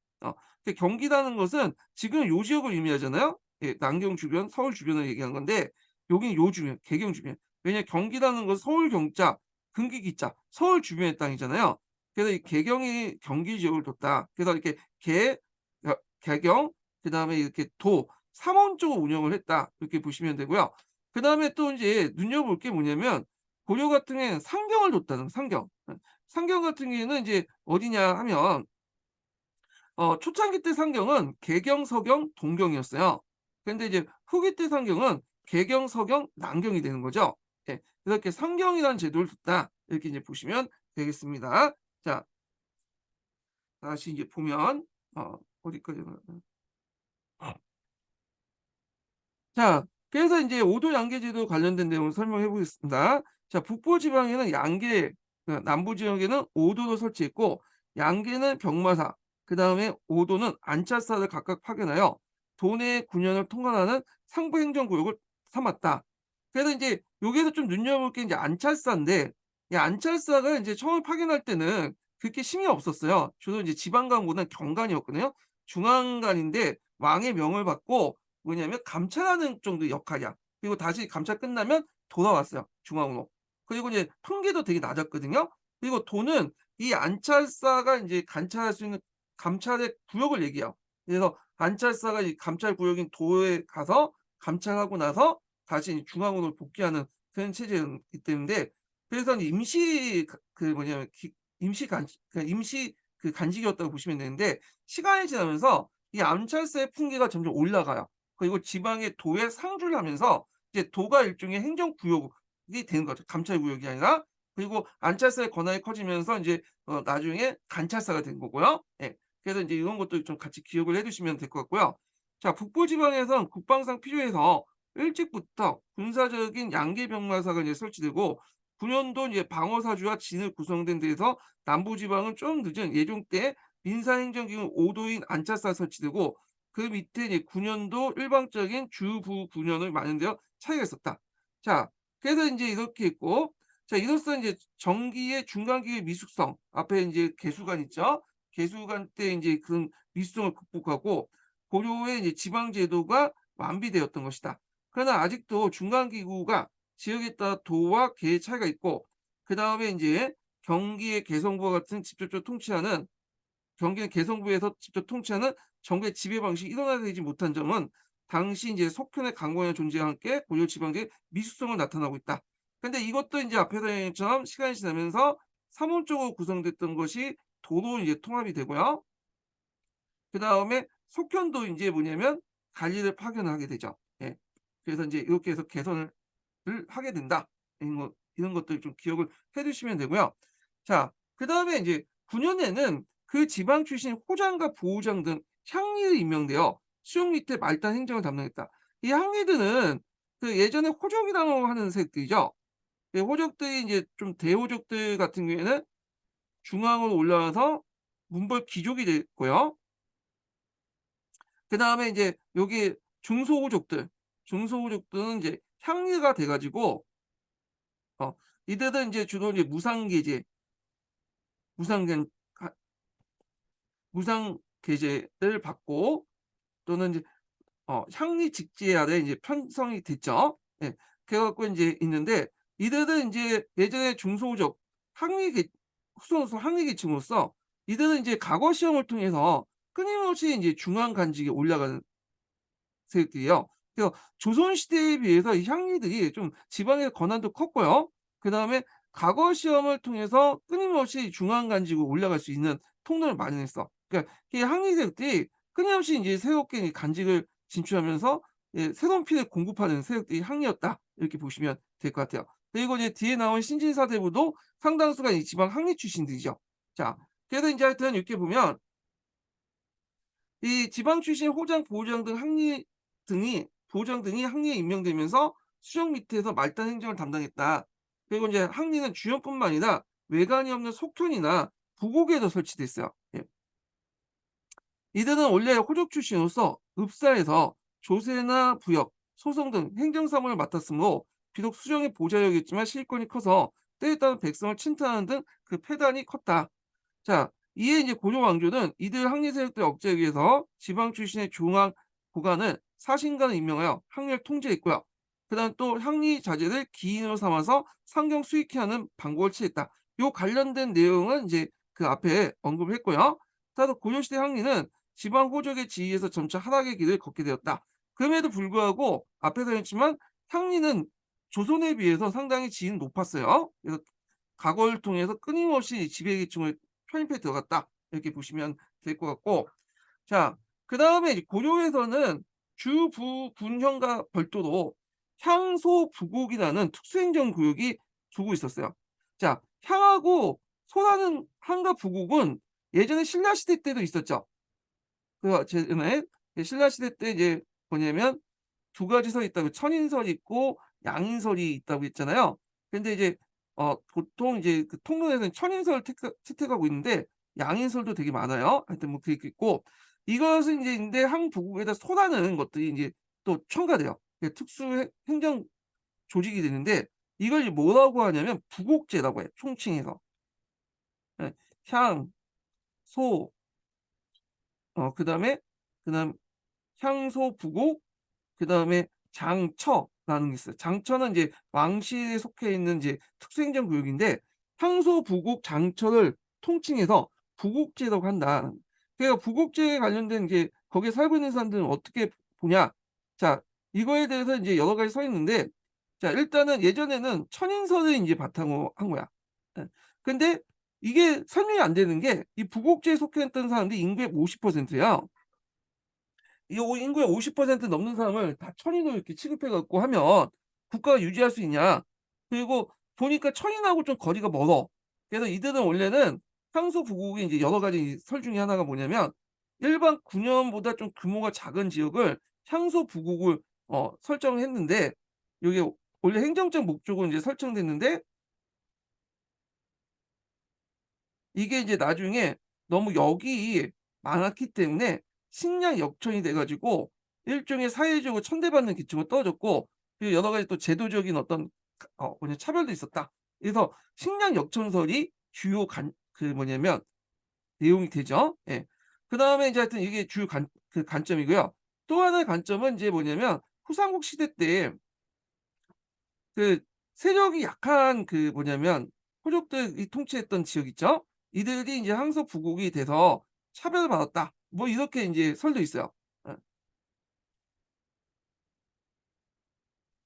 그 경기라는 것은 지금 요 지역을 의미하잖아요. 예, 남경 주변, 서울 주변을 얘기한 건데 여기는 요 주변, 개경 주변. 왜냐면 경기라는 건 서울 경자, 근기 기자, 서울 주변의 땅이잖아요. 그래서 이 개경이 경기 지역을 뒀다. 그래서 이렇게 개경, 그다음에 이렇게 도, 삼원적으로 운영을 했다. 이렇게 보시면 되고요. 그다음에 또 인제 눈여볼 게 뭐냐면 고려 같은 경우에는 상경을 뒀다는 상경. 상경 같은 경우에는 인제 어디냐 하면 초창기 때 상경은 개경, 서경, 동경이었어요. 근데 이제 후기 때 상경은 개경, 서경, 남경이 되는 거죠. 예. 그래서 이렇게 상경이라는 제도를 뒀다. 이렇게 이제 보시면 되겠습니다. 자, 다시 이제 보면 어디까지나 자, 그래서 인제 오도 양계제도 관련된 내용을 설명해 보겠습니다. 자, 북부 지방에는 양계, 남부 지역에는 오도를 설치했고 양계는 병마사, 그다음에 오도는 안찰사를 각각 파견하여 도내 군현을 통관하는 상부 행정구역을 삼았다. 그래서 인제 여기에서 좀 눈여볼 게 인제 안찰사인데 이 안찰사가 인제 처음 파견할 때는 그렇게 힘이 없었어요. 주로 이제 지방관보다는 경관이었거든요. 중앙관인데 왕의 명을 받고 뭐냐면 감찰하는 정도의 역할이야. 그리고 다시 감찰 끝나면 돌아왔어요, 중앙으로. 그리고 이제 판계도 되게 낮았거든요. 그리고 도는 이 안찰사가 인제 관찰할 수 있는 감찰의 구역을 얘기해요. 그래서 안찰사가 이 감찰 구역인 도에 가서 감찰하고 나서 다시 중앙으로 복귀하는 그런 체제이기 때문에 그래서 이제 임시 그 뭐냐면 임시 간직 그러니까 임시 그 간직이었다고 보시면 되는데 시간이 지나면서 이 암찰사의 풍기가 점점 올라가요. 그리고 지방의 도에 상주를 하면서 이제 도가 일종의 행정구역이 되는 거죠. 감찰구역이 아니라. 그리고 안찰사의 권한이 커지면서 인제 나중에 관찰사가 된 거고요. 예. 그래서 인제 이런 것도 좀 같이 기억을 해 두시면 될 것 같고요. 자, 북부 지방에선 국방상 필요해서 일찍부터 군사적인 양계병마사가 이제 설치되고 군현도 이제 방어사주와 진을 구성된 데에서 남부 지방은 좀 늦은 예종 때 민사행정기구 5도인 안찰사가 설치되고 그 밑에 이제 군현도 일방적인 주부 군현을 마련되어 차이가 있었다. 자, 그래서 인제 이렇게 있고 자, 이로써 인제 정기의 중간기의 미숙성 앞에 인제 개수관 있죠. 개수관 때 인제 그런 미숙성을 극복하고 고려의 이제 지방 제도가 완비되었던 것이다. 그러나 아직도 중간기구가 지역에 따라 도와 계의 차이가 있고 그다음에 인제 경기의 개성부와 같은 직접적으로 통치하는 경기는 개성부에서 직접 통치하는 정부의 지배 방식이 일원화되지 못한 점은 당시 인제 석현의 강권의 존재와 함께 고려 지방제의 미숙성을 나타나고 있다. 근데 이것도 인제 앞에서 얘기한 것처럼 시간이 지나면서 삼원적으로 구성됐던 것이 도로 이제 통합이 되고요. 그다음에 속현도 인제 뭐냐면 관리를 파견을 하게 되죠. 예. 그래서 인제 이렇게 해서 개선을 하게 된다. 이런 것들 좀 기억을 해 두시면 되고요. 자, 그다음에 인제 9 년에는 그 지방 출신 호장과 보호장 등 향리를 임명되어 수용 밑에 말단 행정을 담당했다. 이 향리들은 그 예전에 호족이라고 하는 세력들이죠. 그 호족들이 인제 좀 대호족들 같은 경우에는 중앙으로 올라와서 문벌 귀족이 됐고요. 그다음에 인제 여기 중소호족들, 중소호족들은 인제 향리가 돼 가지고 어 이들은 인제 주로 이제 무상계제, 무상gen 가 무상계제를 받고 또는 이제 향리 직제 아래 이제 편성이 됐죠. 예. 그래 갖고 인제 있는데 이들은 인제 예전에 중소호족 항리계 후손으로서 항리계층으로서 이들은 인제 과거 시험을 통해서 끊임없이 인제 중앙 관직에 올라가는 세력들이에요. 그래서 조선 시대에 비해서 이 향리들이 좀 지방의 권한도 컸고요. 그다음에 과거 시험을 통해서 끊임없이 중앙 관직으로 올라갈 수 있는 통로를 마련했어. 그러니까 이 향리 세력들이 끊임없이 인제 새롭게 이 관직을 진출하면서 예, 새로운 피를 공급하는 세력들이 향리였다. 이렇게 보시면 될 것 같아요. 그리고 이제 뒤에 나온 신진사대부도 상당수가 이 지방 향리 출신들이죠. 자, 그래서 인제 하여튼 이렇게 보면 이 지방 출신 호장, 보호장 등 항리 등이 보호장 등이 항리에 임명되면서 수령 밑에서 말단 행정을 담당했다. 그리고 인제 항리는 주연뿐만 아니라 외관이 없는 속현이나 부곡에도 설치됐어요. 예. 이들은 원래 호족 출신으로서 읍사에서 조세나 부역, 소송 등 행정 사무를 맡았으므로 비록 수령의 보좌역이었지만 실권이 커서 때에 따라 백성을 침탈하는 등 그 패단이 컸다. 자, 이에 이제 고려 왕조는 이들 항리 세력들의 억제에 의해서 지방 출신의 중앙 고관을 사신관을 임명하여 항례를 통제했고요. 그다음 또 항리 자제를 기인으로 삼아서 상경 수익케 하는 방법을 취했다. 요 관련된 내용은 이제 그 앞에 언급을 했고요. 따라서 고려시대 항리는 지방 호족의 지위에서 점차 하락의 길을 걷게 되었다. 그럼에도 불구하고 앞에서 했지만 향리는 조선에 비해서 상당히 지위는 높았어요. 그래서 과거를 통해서 끊임없이 지배계층을 편입해 들어갔다. 이렇게 보시면 될 것 같고, 자, 그다음에 이제 고려에서는 주부 군형과 별도로 향소 부국이라는 특수행정 구역이 두고 있었어요. 자, 향하고 소라는 향과 부국은 예전에 신라 시대 때도 있었죠. 그 예전에 신라 시대 때 이제 뭐냐면 두 가지 설이 있다고, 천인설이 있고 양인설이 있다고 했잖아요. 근데 이제 보통 이제 그 통론에서는 천인설을 채택하고 있는데 양인설도 되게 많아요. 하여튼 뭐 그게 있고, 이것은 이제 근데 항부국에다 소라는 것들이 인제 또 첨가돼요. 그 특수 행정 조직이 되는데 이걸 이제 뭐라고 하냐면 부국제라고 해요, 총칭해서. 예. 향, 소, 그다음에 그다음 향소, 부국, 그다음에 장처라는 게 있어요. 장처는 이제 왕실에 속해 있는 이제 특수행정구역인데 향소, 부국, 장처를 통칭해서 부국제라고 한다. 그러니까 부국제에 관련된 이제 거기에 살고 있는 사람들은 어떻게 보냐. 자, 이거에 대해서 이제 여러 가지 써 있는데, 자, 일단은 예전에는 천인설을 인제 바탕으로 한 거야. 예. 근데 이게 설명이 안 되는 게 이 부국제에 속해 있던 사람들이 인구의 50%야. 이 인구의 50% 넘는 사람을 다 천인으로 이렇게 취급해 갖고 하면 국가가 유지할 수 있냐. 그리고 보니까 천인하고 좀 거리가 멀어. 그래서 이들은 원래는 상소 부국이 이제 여러 가지 설 중에 하나가 뭐냐면 일반 군현보다 좀 규모가 작은 지역을 향소 부국을 설정을 했는데, 요게 원래 행정적 목적으로 이제 설정됐는데 이게 이제 나중에 너무 역이 많았기 때문에 식량 역천이 돼 가지고 일종의 사회적으로 천대받는 계층으로 떨어졌고, 그리고 여러 가지 또 제도적인 어떤 차별도 있었다. 그래서 식량 역천설이 주요 뭐냐면 내용이 되죠. 예. 그다음에 이제 하여튼 이게 주요 관점이고요. 또 하나의 관점은 인제 뭐냐면 후삼국 시대 때 그 세력이 약한 뭐냐면 호족들이 통치했던 지역 있죠? 이들이 이제 항소 부국이 돼서 차별을 받았다. 뭐 이렇게 인제 설도 있어요. 예.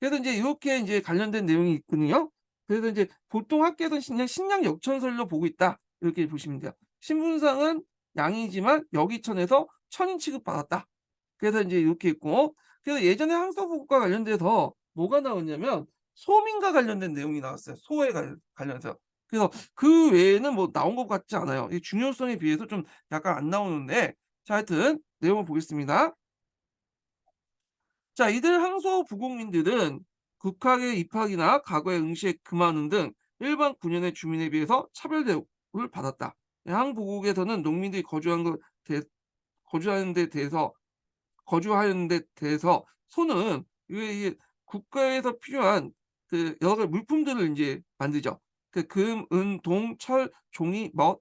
그래서 인제 요렇게 인제 관련된 내용이 있거든요. 그래서 인제 보통 학계에서는 그냥 신량 역천설로 보고 있다. 이렇게 보시면 돼요. 신분상은 양이지만 역이천에서 천인 취급받았다. 그래서 인제 요렇게 있고, 그래서 예전에 항소 부국과 관련돼서 뭐가 나왔냐면 소민과 관련된 내용이 나왔어요, 소에 관련해서. 그래서 그 외에는 뭐 나온 것 같지 않아요. 이 중요성에 비해서 좀 약간 안 나오는데, 자, 하여튼 내용을 보겠습니다. 자, 이들 항소 부국민들은 국학의 입학이나 과거의 응시에 금하는 등 일반 군현의 주민에 비해서 차별 대우를 받았다. 항부국에서는 농민들이 거주하는 데 대해서 소는 이게 국가에서 필요한 여러 가지 물품들을 인제 만들죠. 금, 은, 동, 철, 종이, 멋,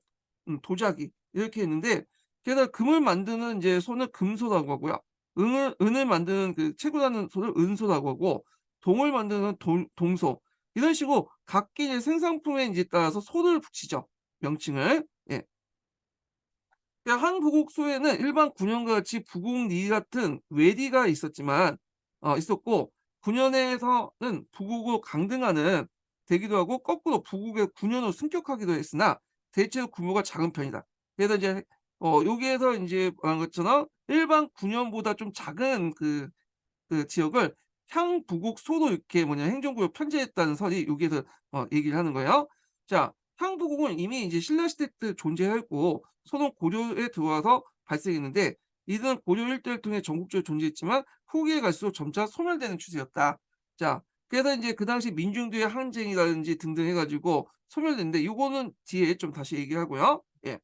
도자기 이렇게 있는데, 게다가 금을 만드는 인제 소는 금소라고 하고요. 은을 만드는 채굴하는 소를 은소라고 하고, 동을 만드는 동소, 이런 식으로 각기 이제 생산품에 인제 따라서 소를 붙이죠, 명칭을. 예. 한부국소에는 일반 군현과 같이 부국리 같은 외리가 있었고, 군현에서는 부국으로 강등하는 되기도 하고 거꾸로 부국의 군현으로 승격하기도 했으나 대체로 규모가 작은 편이다. 그래서 이제 여기에서 인제 말한 것처럼 일반 군현보다 좀 작은 지역을 향부국소로 이렇게 행정구역 편제했다는 설이 여기에서 얘기를 하는 거예요. 자, 향부국은 이미 이제 신라 시대 때 존재했고 소는 고려에 들어와서 발생했는데, 이들은 고려 일대를 통해 전국적으로 존재했지만 후기에 갈수록 점차 소멸되는 추세였다. 자, 그래서 인제 그 당시 민중들의 항쟁이라든지 등등 해 가지고 소멸됐는데, 요거는 뒤에 좀 다시 얘기하고요. 예.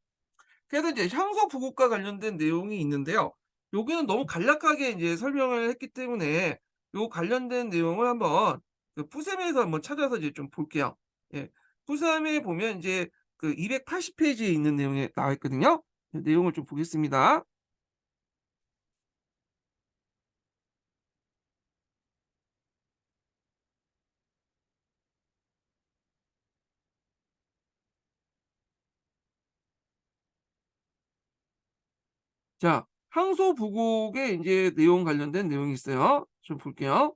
그래서 이제 향소 부국과 관련된 내용이 있는데요. 여기는 너무 간략하게 인제 설명을 했기 때문에 요 관련된 내용을 한번 푸셈에서 한번 찾아서 이제 좀 볼게요. 예. 푸셈에 보면 인제 280 페이지에 있는 내용이 나와 있거든요. 내용을 좀 보겠습니다. 자, 항소 부곡에 인제 내용 관련된 내용이 있어요. 좀 볼게요.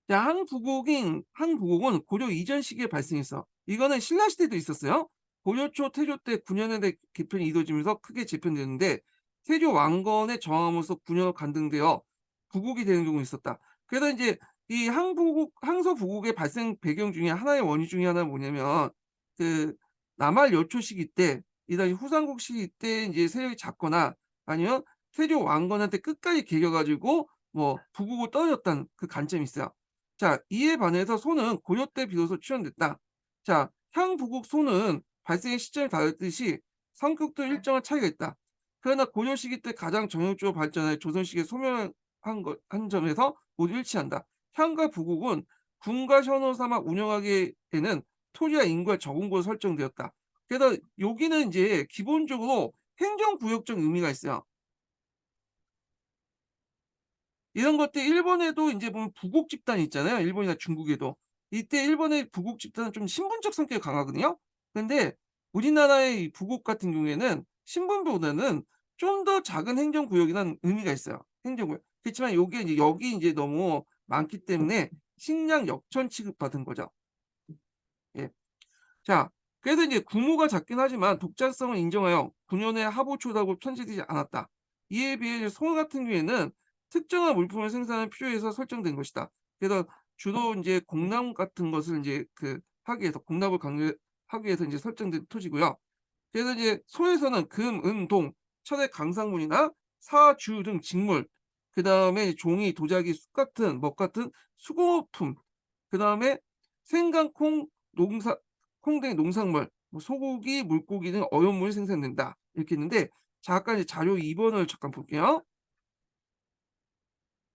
자, 항부곡은 고려 이전 시기에 발생했어. 이거는 신라 시대도 있었어요. 고려 초 태조 때 9년에 대해 개편이 이루어지면서 크게 재편되는데 태조 왕건의 저항으로서 9년 간등되어 부곡이 되는 경우가 있었다. 그래서 인제 이 항소 부곡의 발생 배경 중에 하나의 원인 중에 하나는 뭐냐면 그 남할 여초 시기 때 이 당시 후삼국 시기 때 인제 세력이 작거나 아니면 태조 왕건한테 끝까지 개겨 가지고 뭐 부국을 떨어졌다는 그 관점이 있어요. 자, 이에 반해서 소는 고려 때 비로소 출현됐다. 자, 향부국 소는 발생의 시점이 다르듯이 성격도 일정한 차이가 있다. 그러나 고려 시기 때 가장 정형적으로 발전해 조선 시기에 소멸한 한 점에서 모두 일치한다. 향과 부국은 군과 현을 삼아 운영하기에는 토지와 인구가 적은 곳으로 설정되었다. 그래서 여기는 이제 기본적으로 행정구역적 의미가 있어요. 이런 것들 일본에도 인제 보면 부국 집단이 있잖아요, 일본이나 중국에도. 이때 일본의 부국 집단은 좀 신분적 성격이 강하거든요. 근데 우리나라의 이 부국 같은 경우에는 신분보다는 좀 더 작은 행정구역이라는 의미가 있어요, 행정구역. 그렇지만 요게 이제 여기 인제 너무 많기 때문에 식량 역천 취급받은 거죠. 예. 자, 그래서 이제 규모가 작긴 하지만 독자성을 인정하여 9년의 하보초라고 편제되지 않았다. 이에 비해 소 같은 경우에는 특정한 물품을 생산하는 필요에서 설정된 것이다. 그래서 주로 이제 공납 같은 것을 이제 하기 위해서 공납을 강요하기 위해서 이제 설정된 토지고요. 그래서 이제 소에서는 금, 은, 동, 철의 강상문이나 사, 주 등 직물, 그다음에 종이, 도자기, 숯 같은 먹 같은 수공업품, 그다음에 생강, 콩, 농사 콩 등 농산물, 뭐 소고기, 물고기 등 어용물이 생산된다. 이렇게 있는데 잠깐 이제 자료 2 번을 잠깐 볼게요.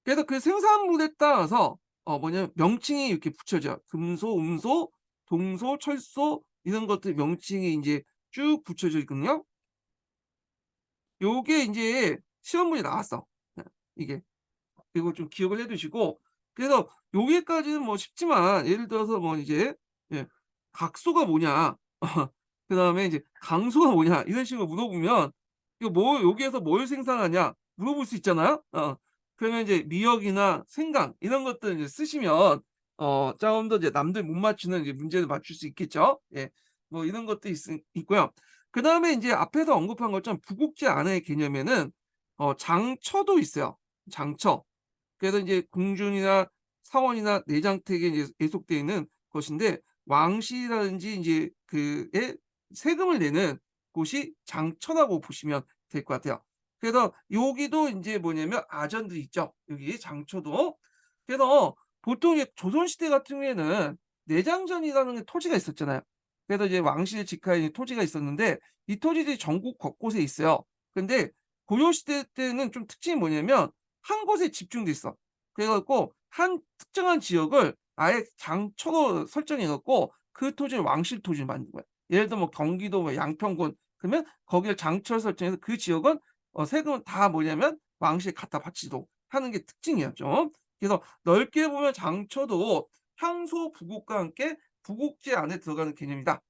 그래서 그 생산물에 따라서 뭐냐면 명칭이 이렇게 붙여져요. 금소, 음소, 동소, 철소 이런 것들 명칭이 인제 쭉 붙여져 있거든요. 요게 인제 시험 문제 나왔어. 예 이게. 이거 좀 기억을 해 두시고 그래서 여기까지는 뭐 쉽지만 예를 들어서 뭐 이제 예 각소가 뭐냐 그다음에 이제 강소가 뭐냐 이런 식으로 물어보면 이거 뭐 "여기에서 뭘 생산하냐?" 물어볼 수 있잖아요. 그러면 이제 미역이나 생강 이런 것들 이제 쓰시면 좀 더 이제 남들 못 맞추는 이제 문제를 맞출 수 있겠죠. 예. 뭐 이런 것도 있고요. 그다음에 인제 앞에서 언급한 것처럼 부국제 안의 개념에는 장처도 있어요. 장처. 그래서 이제 궁중이나 사원이나 내장택에 이제 예속되어 있는 것인데 왕실이라든지 인제 그에 세금을 내는 곳이 장처라고 보시면 될 것 같아요. 그래서 여기도 인제 뭐냐면 아전들이 있죠, 여기 장처도. 그래서 보통 이제 조선시대 같은 경우에는 내장전이라는 게 토지가 있었잖아요. 그래서 이제 왕실 직하에 토지가 있었는데 이 토지들이 전국 곳곳에 있어요. 근데 고려시대 때는 좀 특징이 뭐냐면 한 곳에 집중돼 있어. 그래 갖고 한 특정한 지역을 아예 장초로 설정해 갖고 그 토지를 왕실 토지로 만든 거야. 예를 들어 뭐 경기도 뭐 양평군 그러면 거기를 장처를 설정해서 그 지역은 세금을 다 뭐냐면 왕실에 갖다 바치도록 하는 게 특징이야 좀. 그래서 넓게 보면 장처도 향소 부국과 함께 부국제 안에 들어가는 개념이다.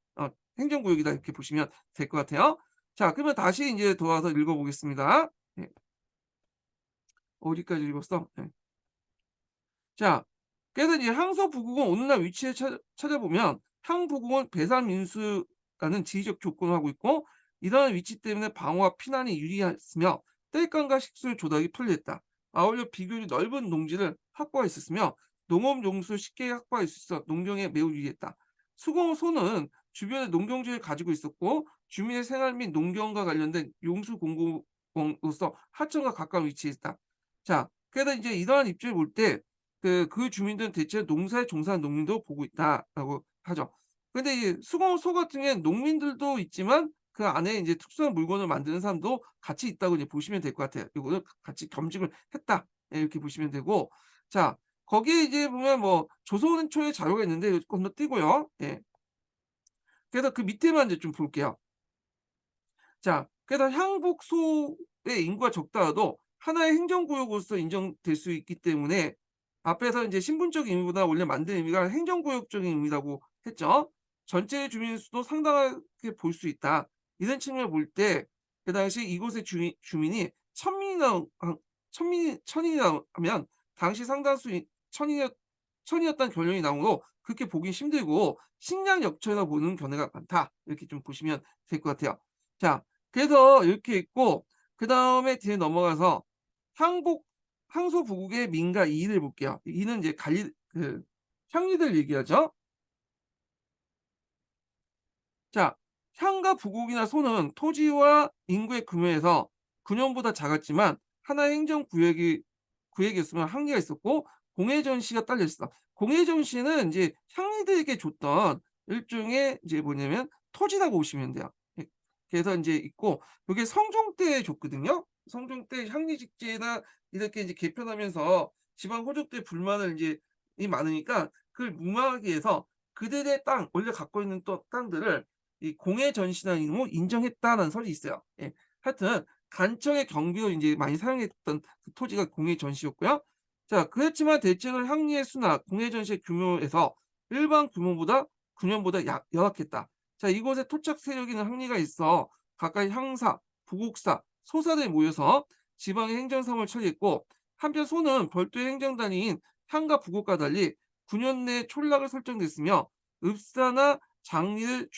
행정구역이다 이렇게 보시면 될 것 같아요. 자, 그러면 다시 인제 돌아와서 읽어 보겠습니다. 예. 어디까지 읽었어? 예. 자, 그래서 이제 항서부국은 어느 날 위치에 찾아보면 항부국은 배산민수라는 지리적 조건을 하고 있고 이러한 위치 때문에 방어와 피난이 유리했으며 땔감과 식수의 조달이 편리했다. 아울러 비교적 넓은 농지를 확보할 수 있었으며 농업 용수를 쉽게 확보할 수 있어 농경에 매우 유리했다. 수공소는 주변에 농경지를 가지고 있었고 주민의 생활 및 농경과 관련된 용수 공급원으로서 하천과 가까운 위치에 있다. 자, 그래서 이제 이러한 입지를 볼때 그 주민들은 대체 농사에 종사하는 농민도 보고 있다라고 하죠. 근데 이 수공소 같은 경우에는 농민들도 있지만 그 안에 인제 특수한 물건을 만드는 사람도 같이 있다고 이제 보시면 될 것 같아요. 요거는 같이 겸직을 했다. 예 이렇게 보시면 되고 자 거기에 이제 보면 뭐 조선 초의 자료가 있는데 요 건너뛰고요. 예. 그래서 그 밑에만 이제 좀 볼게요. 자, 그래서 향복소의 인구가 적더라도 하나의 행정구역으로서 인정될 수 있기 때문에 앞에서 인제 신분적 의미보다 원래 만든 의미가 행정구역적인 의미라고 했죠. 전체 주민 수도 상당하게 볼 수 있다. 이런 측면을 볼 때 그 당시 이곳의 주민이 1000명이나 천인이라면 당시 상당수 천이었다는 결론이 나오므로 그렇게 보기 힘들고 식량 역천이라고 보는 견해가 많다. 이렇게 좀 보시면 될 것 같아요. 자, 그래서 이렇게 있고 그다음에 뒤에 넘어가서 항복 항소 부국의 민가 이를 볼게요. 이는 이제 향리들 얘기하죠. 자, 향과 부국이나 소는 토지와 인구의 규모에서 군용보다 작았지만 하나의 구역이었으면 한계가 있었고 공회전시가 딸려 있어. 공회전시는 이제 향리들에게 줬던 일종의 이제 뭐냐면 토지라고 보시면 돼요. 예. 그래서 인제 있고 요게 성종 때 줬거든요. 성종 때 향리직제나 이렇게 이제 개편하면서 지방 호족들 불만을 인제 이 많으니까 그걸 무마하기 위해서 그들의 땅 원래 갖고 있는 또 땅들을 이 공회전시단으로 인정했다는 설이 있어요. 예. 하여튼 간청의 경비로 인제 많이 사용했던 그 토지가 공회전시였고요. 자, 그렇지만 대체로 향리의 수나 공회전시의 규모에서 일반 규모보다 군현보다 열악했다. 자, 이곳에 토착 세력이 있는 항리가 있어 각각 향사, 부국사, 소사들이 모여서 지방의 행정사무를 처리했고 한편 소는 별도의 행정단위인 향과 부국과 달리 군현 내 촌락을 설정됐으며 읍사나 장리를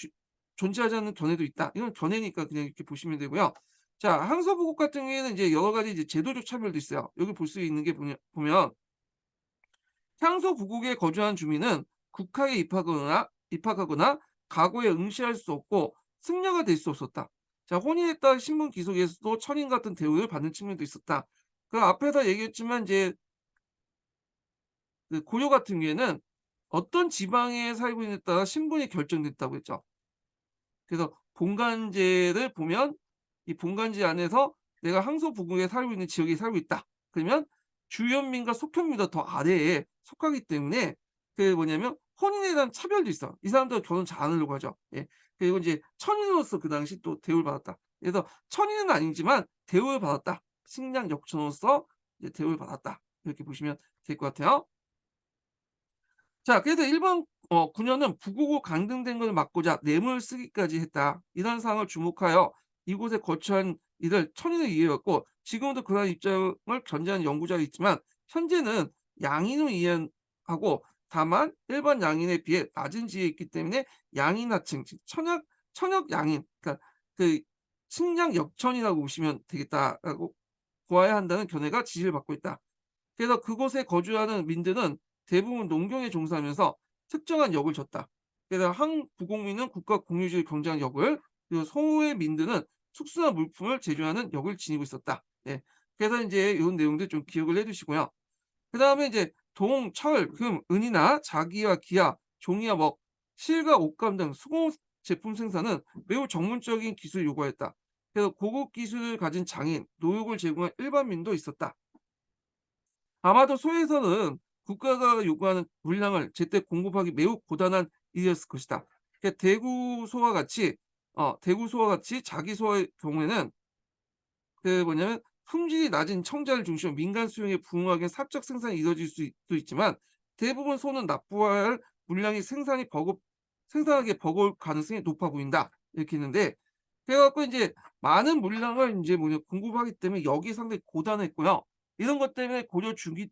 존재하지 않는 견해도 있다. 이건 견해니까 그냥 이렇게 보시면 되고요. 자, 항서부국 같은 경우에는 이제 여러 가지 이제 제도적 차별도 있어요. 여기 볼 수 있는 게 보면 향소부국에 거주한 주민은 국학에 입학하거나 과거에 응시할 수 없고 승려가 될 수 없었다. 자, 혼인에 따른 신분 귀속에서도 천인 같은 대우를 받는 측면도 있었다. 그 앞에서 얘기했지만 이제 그 고려 같은 경우에는 어떤 지방에 살고 있느냐에 따라 신분이 결정됐다고 했죠. 그래서 본관제를 보면 이 본관제 안에서 내가 항소부국에 살고 있는 지역에 살고 있다. 그러면 주현민과 속현민보다 더 아래에 속하기 때문에 그 뭐냐면 혼인에 대한 차별도 있어. 이 사람들은 결혼 잘 안 하려고 하죠. 예. 그리고 이제 천인으로서 그 당시 또 대우를 받았다. 그래서 천인은 아니지만 대우를 받았다. 식량 역천으로서 이제 대우를 받았다. 이렇게 보시면 될 것 같아요. 자, 그래서 일본 군현은 부고고 강등된 것을 막고자 뇌물을 쓰기까지 했다. 이런 상황을 주목하여 이곳에 거주한 이들 천인을 이해했고 지금도 그러한 입장을 견지하는 연구자가 있지만 현재는 양인으로 이해하고 다만 일반 양인에 비해 낮은 지위에 있기 때문에 양인하층 즉 천역 양인 그러니까 그 식량 역천이라고 보시면 되겠다라고 보아야 한다는 견해가 지지를 받고 있다. 그래서 그곳에 거주하는 민들은 대부분 농경에 종사하면서 특정한 역을 졌다. 그래서 항부공민은 국가 공유주의 경쟁한 역을 그리고 소의 민들은 특수한 물품을 제조하는 역을 지니고 있었다. 예. 그래서 인제 이런 내용들 좀 기억을 해 두시고요. 그다음에 이제 동, 철, 금, 은이나 자기와 기아, 종이와 먹, 실과 옷감 등 수공 제품 생산은 매우 전문적인 기술을 요구하였다. 그래서 고급 기술을 가진 장인, 노역을 제공한 일반민도 있었다. 아마도 소에서는 국가가 요구하는 물량을 제때 공급하기 매우 고단한 일이었을 것이다. 그러니까 대구소와 같이 자기소의 경우에는 그 뭐냐면 품질이 낮은 청자를 중심으로 민간 수용에 부응하기엔 사적 생산이 이루어질 수도 있지만 대부분 소는 납부해야 할 물량이 생산하기에 버거울 가능성이 높아 보인다. 이렇게 했는데 그래 갖고 인제 많은 물량을 인제 공급하기 때문에 역이 상당히 고단했고요. 이런 것 때문에 고려 중기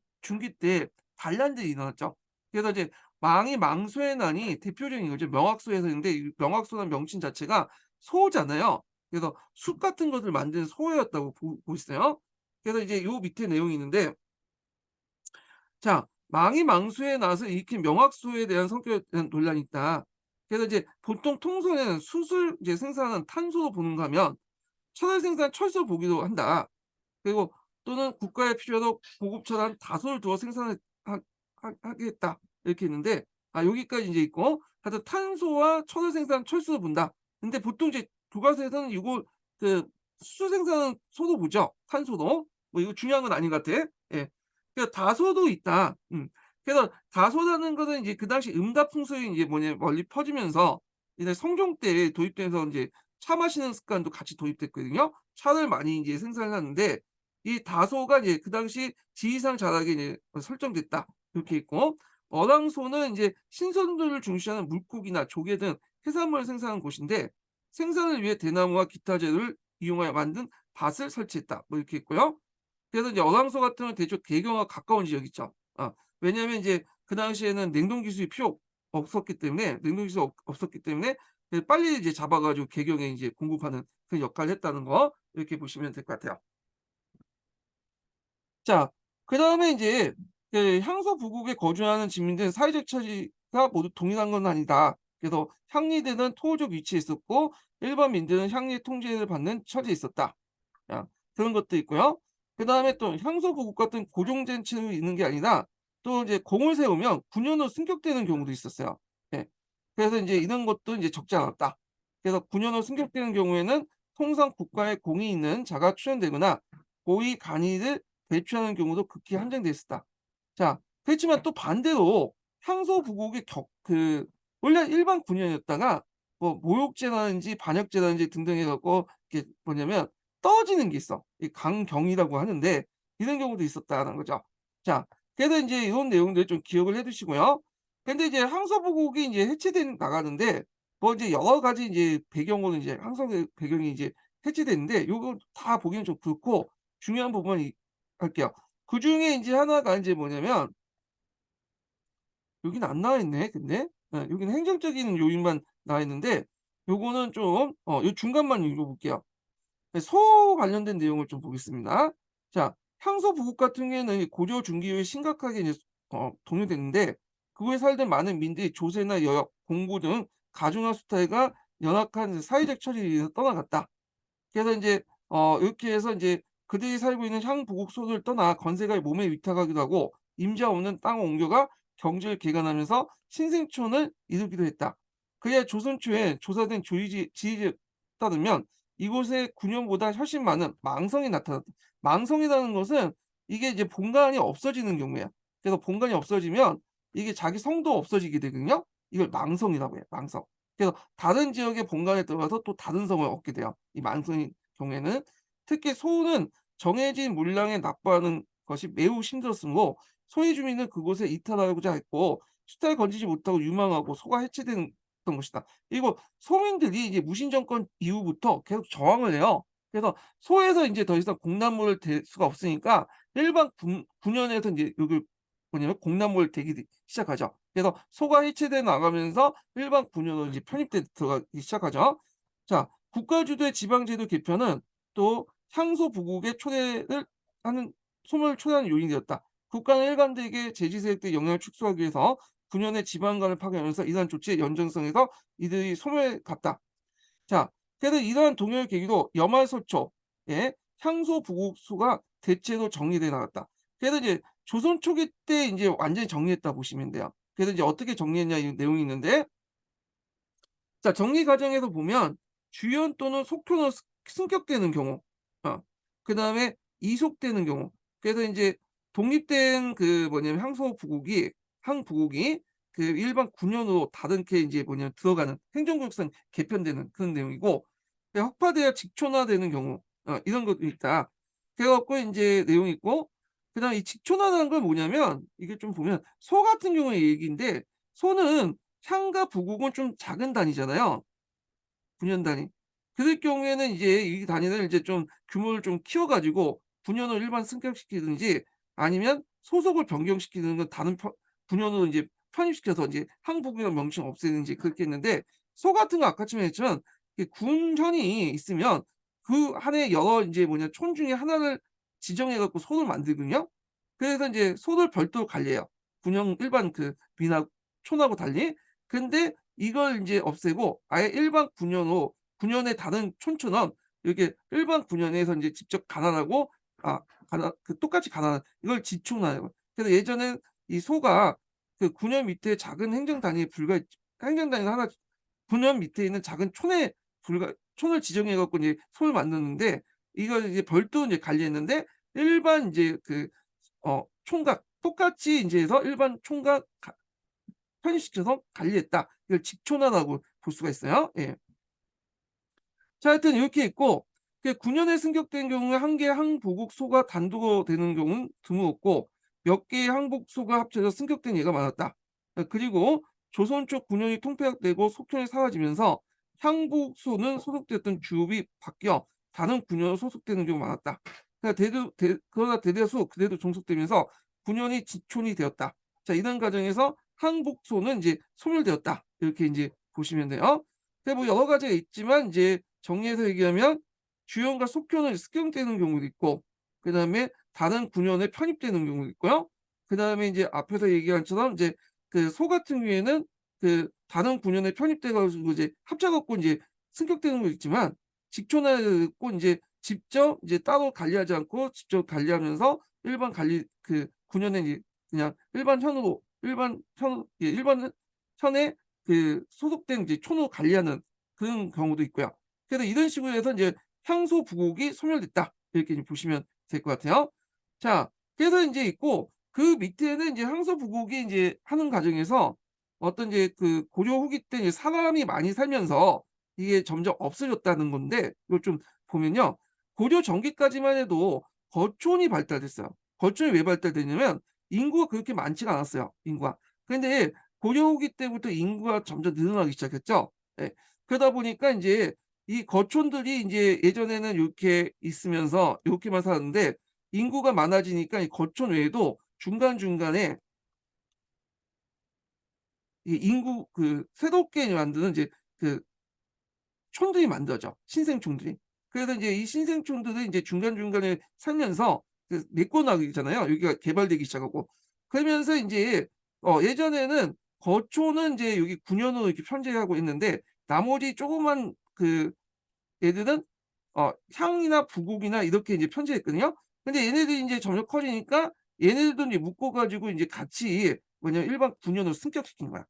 때 반란들이 일어났죠. 그래서 이제 망이 망소의 난이 대표적인 거죠. 명확소에서인데 이 명확소라는 명칭 자체가 소잖아요. 그래서 숯 같은 것을 만드는 소였다고 보고 있어요. 그래서 이제 요 밑에 내용이 있는데 자, 망이 망수에 나서 일으킨 명확소에 대한 성격에 대한 논란이 있다. 그래서 이제 보통 통선에는 숯을 이제 생산하는 탄소로 보는가 하면 천을 생산 철소로 보기도 한다. 그리고 또는 국가에 필요하도록 고급철한 다소를 두어 생산을 하겠다. 이렇게 있는데 여기까지 이제 있고 하여튼 탄소와 천을 생산 철수로 본다. 근데 보통 이제 교과서에서는 이거 그 수 생산은 소도 보죠. 탄소도. 뭐 이거 중요한 건 아닌 것 같아. 예. 그래서 다소도 있다. 그래서 다소라는 거는 이제 그 당시 음다풍속이 이제 멀리 퍼지면서 이제 성종 때 도입돼서 인제 차 마시는 습관도 같이 도입됐거든요. 차를 많이 인제 생산을 하는데 이 다소가 이제 그 당시 지리산 자락에 이제 설정됐다. 이렇게 있고 어랑소는 인제 신선도를 중시하는 물고기나 조개 등 해산물을 생산하는 곳인데 생산을 위해 대나무와 기타 재료를 이용하여 만든 밭을 설치했다. 뭐 이렇게 있고요. 그래서 이제 어랑소 같은 경우는 대충 대경과 가까운 지역 있죠. 왜냐하면 이제 그 당시에는 냉동 기술이 필요 없었기 때문에 냉동 기술이 없었기 때문에 빨리 이제 잡아 가지고 개경에 이제 공급하는 그 역할을 했다는 거 이렇게 보시면 될 것 같아요. 자, 그다음에 인제 그 향소 부국에 거주하는 짐민들은 사회적 처지가 모두 동일한 건 아니다. 그래서 향리대는 토호적 위치에 있었고 일반 민들은 향리의 통제를 받는 처지에 있었다. 그런 것도 있고요. 그다음에 또 향소 부국 같은 고정된 채로 있는 게 아니라 또 이제 공을 세우면 9년 후 승격되는 경우도 있었어요. 예. 그래서 인제 이런 것도 인제 적지 않았다. 그래서 9년 후 승격되는 경우에는 통상 국가에 공이 있는 자가 추천되거나 고위 간이를 배출하는 경우도 극히 한정돼 있었다. 자, 그렇지만 또 반대로 향소 부국의 원래 일반 군인이었다가 뭐 모욕죄라든지 반역죄라든지 등등 해 갖고 이게 뭐냐면 떨어지는 게 있어. 이 강경이라고 하는데 이런 경우도 있었다는 거죠. 자, 그래서 인제 이런 내용들 좀 기억을 해 두시고요. 근데 이제 향소 부국이 인제 해체돼 나가는데 뭐 이제 여러 가지 이제 배경으로 이제 항성의 배경이 이제 해체됐는데 요거 다 보기는 좀 그렇고 중요한 부분이 할게요. 그중에 인제 하나가 인제 뭐냐면 여기는 안 나와 있네 근데. 여기는 행정적인 요인만 나와 있는데 요거는 좀 요 중간만 읽어 볼게요. 네, 소 관련된 내용을 좀 보겠습니다. 자, 향소 부국 같은 경우에는 이 고조 중기율이 심각하게 이제 동요됐는데 그곳에 살던 많은 민들이 조세나 여역, 공부 등 가중한 수탈과 연약한 사회적 처지에 의해서 떠나갔다. 그래서 인제 이렇게 해서 인제 그들이 살고 있는 향부국소를 떠나 건세가의 몸에 위탁하기도 하고 임자 없는 땅을 옮겨가 경지를 개간하면서 신생촌을 이루기도 했다. 그리하 조선 초에 조사된 지리에 따르면 이곳에 9년보다 훨씬 많은 망성이 나타났다. 망성이라는 것은 이게 이제 본관이 없어지는 경우야. 그래서 본관이 없어지면 이게 자기 성도 없어지게 되거든요. 이걸 망성이라고 해요, 망성. 그래서 다른 지역의 본관에 들어가서 또 다른 성을 얻게 돼요. 이 만성의 경우에는. 특히 소는 정해진 물량에 납부하는 것이 매우 힘들었으므로 소의 주민은 그곳에 이탈하고자 했고 수탈 건지지 못하고 유망하고 소가 해체되는 것이다. 그리고 소민들이 이제 무신 정권 이후부터 계속 저항을 해요. 그래서 소에서 인제 더 이상 공납물을 댈 수가 없으니까 일반 군현에서 인제 여기 뭐냐면 공납물을 대기 시작하죠. 그래서 소가 해체돼 나가면서 일반 군용으로 이제 편입돼 들어가기 시작하죠. 자, 국가 주도의 지방제도 개편은 또 향소 부국의 초래를 하는 소멸을 초래하는 요인이 되었다. 국가는 일관되게 제지 세력들의 영향을 축소하기 위해서 군현의 지방관을 파견하면서 이러한 조치의 연장성에서 이들이 소멸해 갔다. 자, 그래서 이러한 동요의 계기로 여말소초의 향소 부국소가 대체로 정리돼 나갔다. 그래서 이제 조선 초기 때 인제 완전히 정리했다 보시면 돼요. 그래서 이제 어떻게 정리했냐 이 내용이 있는데 자, 정리 과정에서 보면 주연 또는 속편으로 승격되는 경우 그다음에 이속되는 경우 그래서 인제 독립된 그 뭐냐면 항부국이 그 일반 군현으로 다르게 인제 뭐냐면 들어가는 행정구역상 개편되는 그런 내용이고 흑파되어 직촌화되는 경우 이런 것도 있다. 그래 갖고 인제 내용이 있고 그다음에 이 직촌화라는 건 뭐냐면 이게 좀 보면 소 같은 경우의 얘기인데 소는 향과 부국은 좀 작은 단위잖아요. 9년 단위. 그럴 경우에는 이제 이 단위를 이제 좀 규모를 좀 키워 가지고 9 년을 일반 승격시키든지 아니면 소속을 변경시키는 건 다른 9 년으로 인제 편입시켜서 인제 항복이라는 명칭을 없애든지 그렇게 했는데 소 같은 거 아까 처음에 했지만 이 군현이 있으면 그 안에 여러 인제 뭐냐 촌 중에 하나를 지정해 갖고 소를 만들거든요. 그래서 인제 소를 별도로 관리해요. 군형 일반 그 민하 촌하고 달리. 근데 이걸 인제 없애고 아예 일반 군현으로 군현의 다른 촌처럼 이렇게 일반 군현에서 인제 직접 가난하고 아 가난 그 똑같이 가난한 이걸 지촌화해요. 그래서 예전엔 이 소가 그 군현 밑에 작은 행정 단위에 행정 단위가 하나 군현 밑에 있는 작은 촌에 촌을 지정해 갖고 이제 소를 만드는데 이걸 이제 별도로 이제 관리했는데 일반 인제 그 총각 똑같이 인제 해서 일반 총각 편입시켜서 관리했다. 이걸 직촌화라고 볼 수가 있어요. 예. 자, 하여튼 이렇게 있고 9 년에 승격된 경우에 1 개의 항복소가 단독으로 되는 경우는 드물었고 몇 개의 항복소가 합쳐져 승격된 예가 많았다. 그리고 조선 초 9 년이 통폐합되고 속편이 사라지면서 항복소는 소속되었던 주읍이 바뀌어 다른 군현으로 소속되는 경우가 많았다. 그러나 대다수 그대로 종속되면서 군현이 지촌이 되었다. 자, 이런 과정에서 항복소는 이제 소멸되었다. 이렇게 이제 보시면 돼요. 근데 뭐 여러 가지가 있지만 이제 정리해서 얘기하면 주연과 속현은 습격되는 경우도 있고, 그다음에 다른 군현에 편입되는 경우도 있고요. 그다음에 이제 앞에서 얘기한 것처럼 이제 그 소 같은 경우에는 그 다른 군현에 편입돼 가지고 이제 합쳐 갖고 이제 승격되는 거 있지만, 직촌하고 인제 직접 이제 따로 관리하지 않고 직접 관리하면서 일반 관리 그 군현에 이제 그냥 일반 현에 그 소속된 이제 촌으로 관리하는 그런 경우도 있고요. 그래서 이런 식으로 해서 인제 향소 부국이 소멸됐다. 이렇게 이제 보시면 될 것 같아요. 자, 그래서 인제 있고 그 밑에는 인제 향소 부국이 인제 하는 과정에서 어떤 이제 그 고려 후기 때 이제 사람이 많이 살면서 이게 점점 없어졌다는 건데, 이걸 좀 보면요. 고려 전기까지만 해도 거촌이 발달됐어요. 거촌이 왜 발달됐냐면 인구가 그렇게 많지가 않았어요, 인구가. 근데 고려 후기 때부터 인구가 점점 늘어나기 시작했죠. 예. 그러다 보니까 인제 이 거촌들이 인제 예전에는 요렇게 있으면서 요렇게만 살았는데, 인구가 많아지니까 이 거촌 외에도 중간중간에 이 인구 그 새롭게 만드는 이제 그 촌들이 만들어져, 신생촌들이. 그래서 인제 이 신생촌들은 인제 중간중간에 살면서 그 메꿔나가잖아요, 여기가 개발되기 시작하고. 그러면서 인제 예전에는 거촌은 인제 여기 군현으로 이렇게 편제하고 있는데, 나머지 조그만 그 얘들은 향이나 부곡이나 이렇게 이제 편제했거든요. 근데 얘네들이 인제 점점 커지니까 얘네들도 이제 묶어 가지고 인제 같이 뭐냐면 일반 군현으로 승격시킨 거야.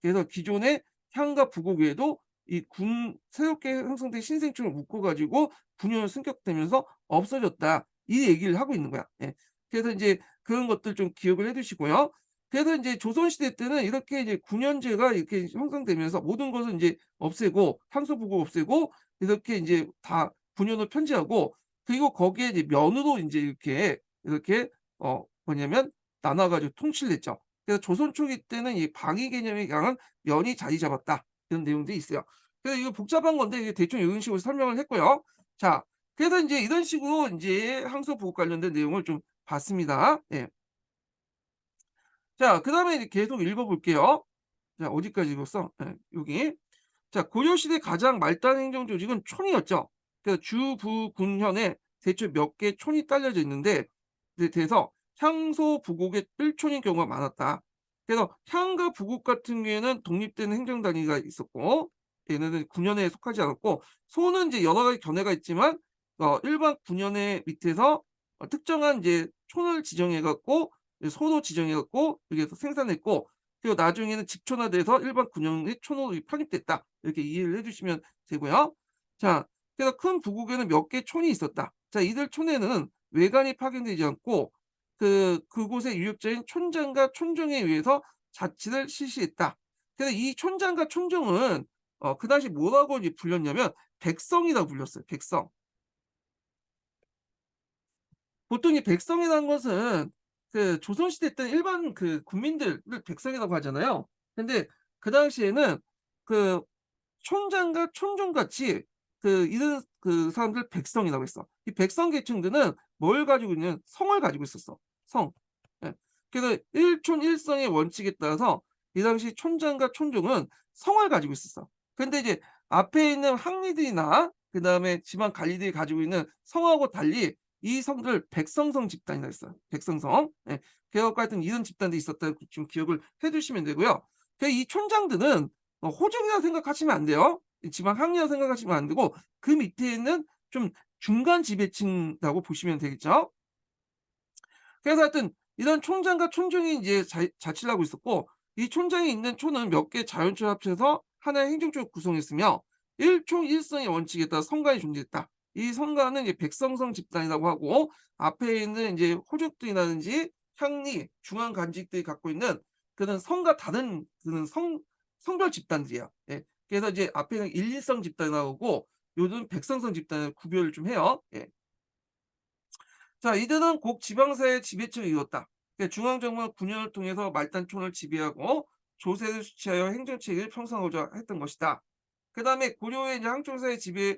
그래서 기존의 향과 부곡 외에도 이 군 새롭게 형성된 신생촌을 묶어 가지고 군현으로 승격되면서 없어졌다. 이 얘기를 하고 있는 거야. 예. 그래서 인제 그런 것들 좀 기억을 해 두시고요. 그래서 인제 조선시대 때는 이렇게 이제 군현제가 이렇게 형성되면서 모든 것을 인제 없애고 향수 부곡 없애고 이렇게 인제 다 군현으로 편제하고, 그리고 거기에 이제 면으로 인제 이렇게 뭐냐면 나눠 가지고 통치를 했죠. 그래서 조선 초기 때는 이 방위 개념이 강한 면이 자리 잡았다. 이런 내용들이 있어요. 그래서 이거 복잡한 건데 이게 대충 이런 식으로 설명을 했고요. 자, 그래서 인제 이런 식으로 인제 항소 부곡 관련된 내용을 좀 봤습니다. 예. 자, 그다음에 이제 계속 읽어 볼게요. 자, 어디까지 읽었어? 예, 여기. 자, 고려시대 가장 말단 행정 조직은 촌이었죠. 그래서 주, 부, 군, 현에 대충 몇 개 촌이 딸려져 있는데, 돼서 향소, 부국의 뜰촌인 경우가 많았다. 그래서 향과 부국 같은 경우에는 독립된 행정 단위가 있었고, 얘네는 군현에 속하지 않았고, 소는 이제 여러 가지 견해가 있지만 일반 군현의 밑에서 특정한 이제 촌을 지정해 갖고 소도 지정해 갖고 여기에서 생산했고, 그리고 나중에는 직촌화돼서 일반 군영의 촌으로 편입됐다. 이렇게 이해를 해 주시면 되고요. 자, 그래서 큰 부국에는 몇 개 촌이 있었다. 자, 이들 촌에는 외관이 파견되지 않고 그곳의 유력자인 촌장과 촌정에 의해서 자치를 실시했다. 그래서 이 촌장과 촌정은 그 당시 뭐라고 이제 불렸냐면 백성이라고 불렸어요, 백성. 보통 이 백성이라는 것은 그 조선시대 때는 일반 그 국민들을 백성이라고 하잖아요. 근데 그 당시에는 그 촌장과 촌정같이 이런 그 사람들 백성이라고 했어. 이 백성 계층들은 뭘 가지고 있냐면 성을 가지고 있었어. 성. 예. 그래서 일촌 일성의 원칙에 따라서 이 당시 촌장과 촌정은 성을 가지고 있었어. 근데 이제 앞에 있는 항리들이나 그다음에 지방 관리들이 가지고 있는 성하고 달리 이 성들 백성성 집단이라 했어요. 백성성. 예. 그와 같은 이런 집단들이 있었다고 좀 기억을 해 두시면 되고요. 이 촌장들은 호족이라고 생각하시면 안 돼요. 이 지방 항리라고 생각하시면 안 되고, 그 밑에 있는 좀 중간 지배층이라고 보시면 되겠죠. 그래서 하여튼 이런 촌장과 촌정이 이제 자치를 하고 있었고, 이 촌장이 있는 촌은 몇 개 자연촌을 합쳐서 하나의 행정쪽을 구성했으며 일촌 일성의 원칙에 따라 성간이 존재했다. 이 성간은 이제 백성성 집단이라고 하고, 앞에 있는 이제 호족들이라든지 향리, 중앙 간직들이 갖고 있는 그런 성과 다른 그런 성별 집단들이에요. 예. 그래서 이제 앞에는 일일성 집단이라고 하고 요즘 백성성 집단을 구별을 좀 해요. 예. 자, 이들은 곡 지방사의 지배층을 이뤘다. 그러니까 중앙정부는 군현을 통해서 말단촌을 지배하고 조세를 수취하여 행정체계를 형성하고자 했던 것이다. 그다음에 고려의 이제 항종사의 지배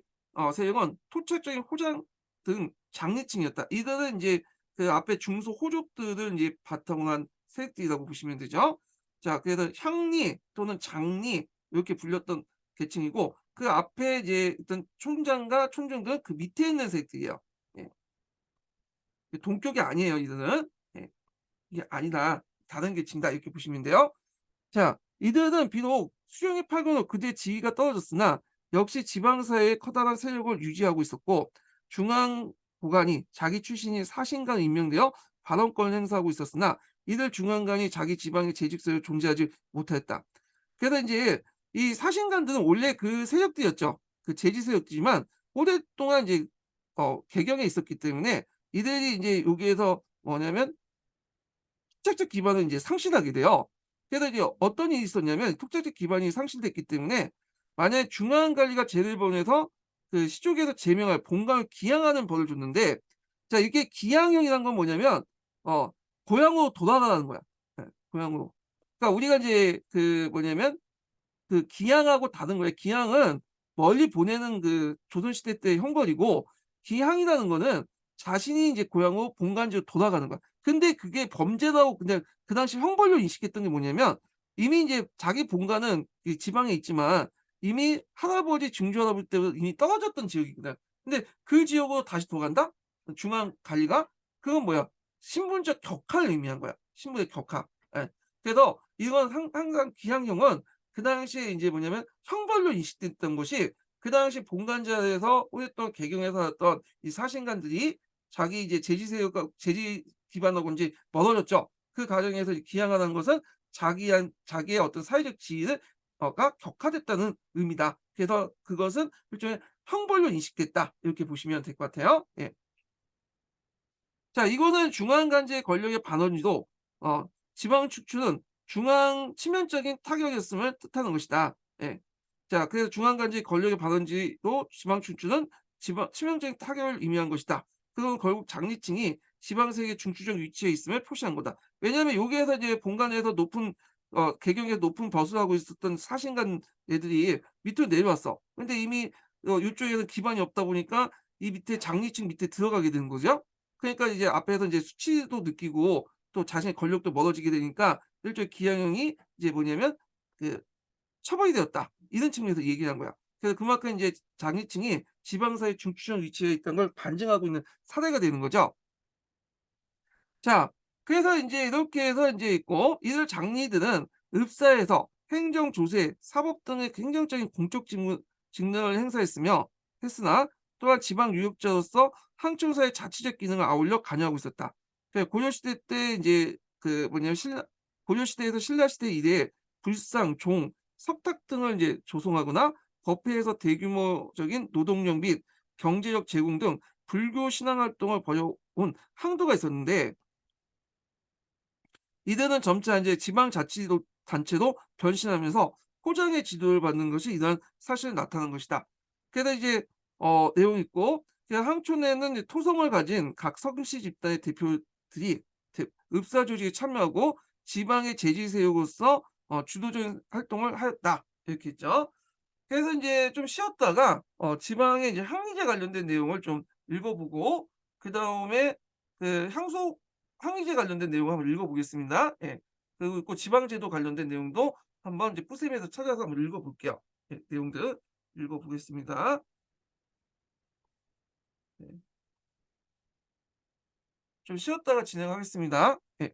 세력은 토착적인 호장 등 장리층이었다. 이들은 인제 그 앞에 중소 호족들을 인제 바탕으로 한 세력들이라고 보시면 되죠. 자, 그래서 향리 또는 장리 이렇게 불렸던 계층이고, 그 앞에 이제 있던 총장과 촌중들은 그 밑에 있는 세력들이에요. 예. 동격이 아니에요, 이들은. 예. 이게 아니다. 다른 계층이다. 이렇게 보시면 돼요. 자, 이들은 비록 수령이 파견 후 그들의 지위가 떨어졌으나 역시 지방사회의 커다란 세력을 유지하고 있었고, 중앙 고관이 자기 출신인 사신관에 임명되어 발언권을 행사하고 있었으나 이들 중앙관이 자기 지방의 재직서에 존재하지 못하였다. 그래서 인제 이 사신관들은 원래 그 세력들이었죠. 그 제지 세력이지만 오랫동안 이제 개경에 있었기 때문에 이들이 인제 여기에서 뭐냐면 독자적 기반을 인제 상실하게 돼요. 그래서 이제 어떤 일이 있었냐면 독자적 기반이 상실됐기 때문에 만약에 중앙 관리가 제를 보내서 그 시족에서 제명할 본관을 기양하는 벌을 줬는데, 자, 이게 기양형이란 건 뭐냐면 어 고향으로 돌아가라는 거야. 예, 고향으로. 그러니까 우리가 인제 그 뭐냐면 그 기양하고 다른 거예요. 기양은 멀리 보내는 그 조선시대 때의 형벌이고, 기양이라는 거는 자신이 이제 고향으로 본관지로 돌아가는 거야. 근데 그게 범죄라고 그냥 그 당시 형벌로 인식했던 게 뭐냐면, 이미 인제 자기 본관은 이 지방에 있지만 이미 할아버지 증조할아버지 때부터 이미 떨어졌던 지역이거든. 근데 그 지역으로 다시 돌아간다? 중앙 관리가? 그건 뭐야? 신분적 격하를 의미한 거야. 신분의 격하. 예. 그래서 이건 항상 기양형은 그 당시에 인제 뭐냐면 형벌로 인식됐던 것이, 그 당시 본관자에서 오랫동안 개경해 살았던 이 사신관들이 자기 이제 제지 세력과 제지 기반하고 인제 멀어졌죠. 그 과정에서 이 기양하는 것은 자기의 어떤 사회적 지위를 가 격화됐다는 의미다. 그래서 그것은 일종의 형벌로 인식됐다. 이렇게 보시면 될 것 같아요. 예. 자, 이거는 중앙관제의 권력의 반원이도 지방 축출은 중앙 치명적인 타격이었음을 뜻하는 것이다. 예. 자, 그래서 중앙관제의 권력의 반원지도 지방 축출은 지방 치명적인 타격을 의미한 것이다. 그건 결국 장리층이 지방 세계의 중추적 위치에 있음을 표시한 거다. 왜냐하면 여기에서 이제 본관에서 높은 개경에서 높은 버스를 하고 있었던 사신관 애들이 밑으로 내려왔어. 근데 이미 요쪽에는 기반이 없다 보니까 이 밑에 장리층 밑에 들어가게 되는 거죠. 그러니까 이제 앞에서 이제 수치도 느끼고 또 자신의 권력도 멀어지게 되니까 일종의 기양형이 이제 뭐냐면 그 처벌이 되었다. 이런 측면에서 얘기를 한 거야. 그래서 그만큼 인제 장애층이 지방사회 중추적 위치에 있다는 걸 반증하고 있는 사례가 되는 거죠. 자, 그래서 인제 이렇게 해서 인제 있고, 이들 장리들은 읍사에서 행정, 조세, 사법 등의 행정적인 공적 직능을 했으나 또한 지방 유역자로서 항청사의 자치적 기능을 아울러 관여하고 있었다. 고려시대 때 인제 그 뭐냐면 고려시대에서 신라시대 이래 불상, 종, 석탁 등을 인제 조성하거나 법회에서 대규모적인 노동력 및 경제적 제공 등 불교 신앙 활동을 벌여온 항도가 있었는데, 이들은 점차 인제 지방자치도 단체로 변신하면서 호장의 지도를 받는 것이 이러한 사실을 나타난 것이다. 그래서 이제 내용이 있고, 그 항촌에는 이제 토성을 가진 각 성씨 집단의 대표들이 읍사 조직에 참여하고 지방의 제지 세력으로서 주도적인 활동을 하였다. 이렇게 있죠. 그래서 인제 좀 쉬었다가 지방의 이제 항의제 관련된 내용을 좀 읽어 보고, 그다음에 그 항의제 관련된 내용을 한번 읽어 보겠습니다. 예. 그리고 또 지방제도 관련된 내용도 한번 이제 뿌셈에서 찾아서 한번 읽어 볼게요. 예, 내용들 읽어 보겠습니다. 네. 좀 쉬었다가 진행하겠습니다. 예.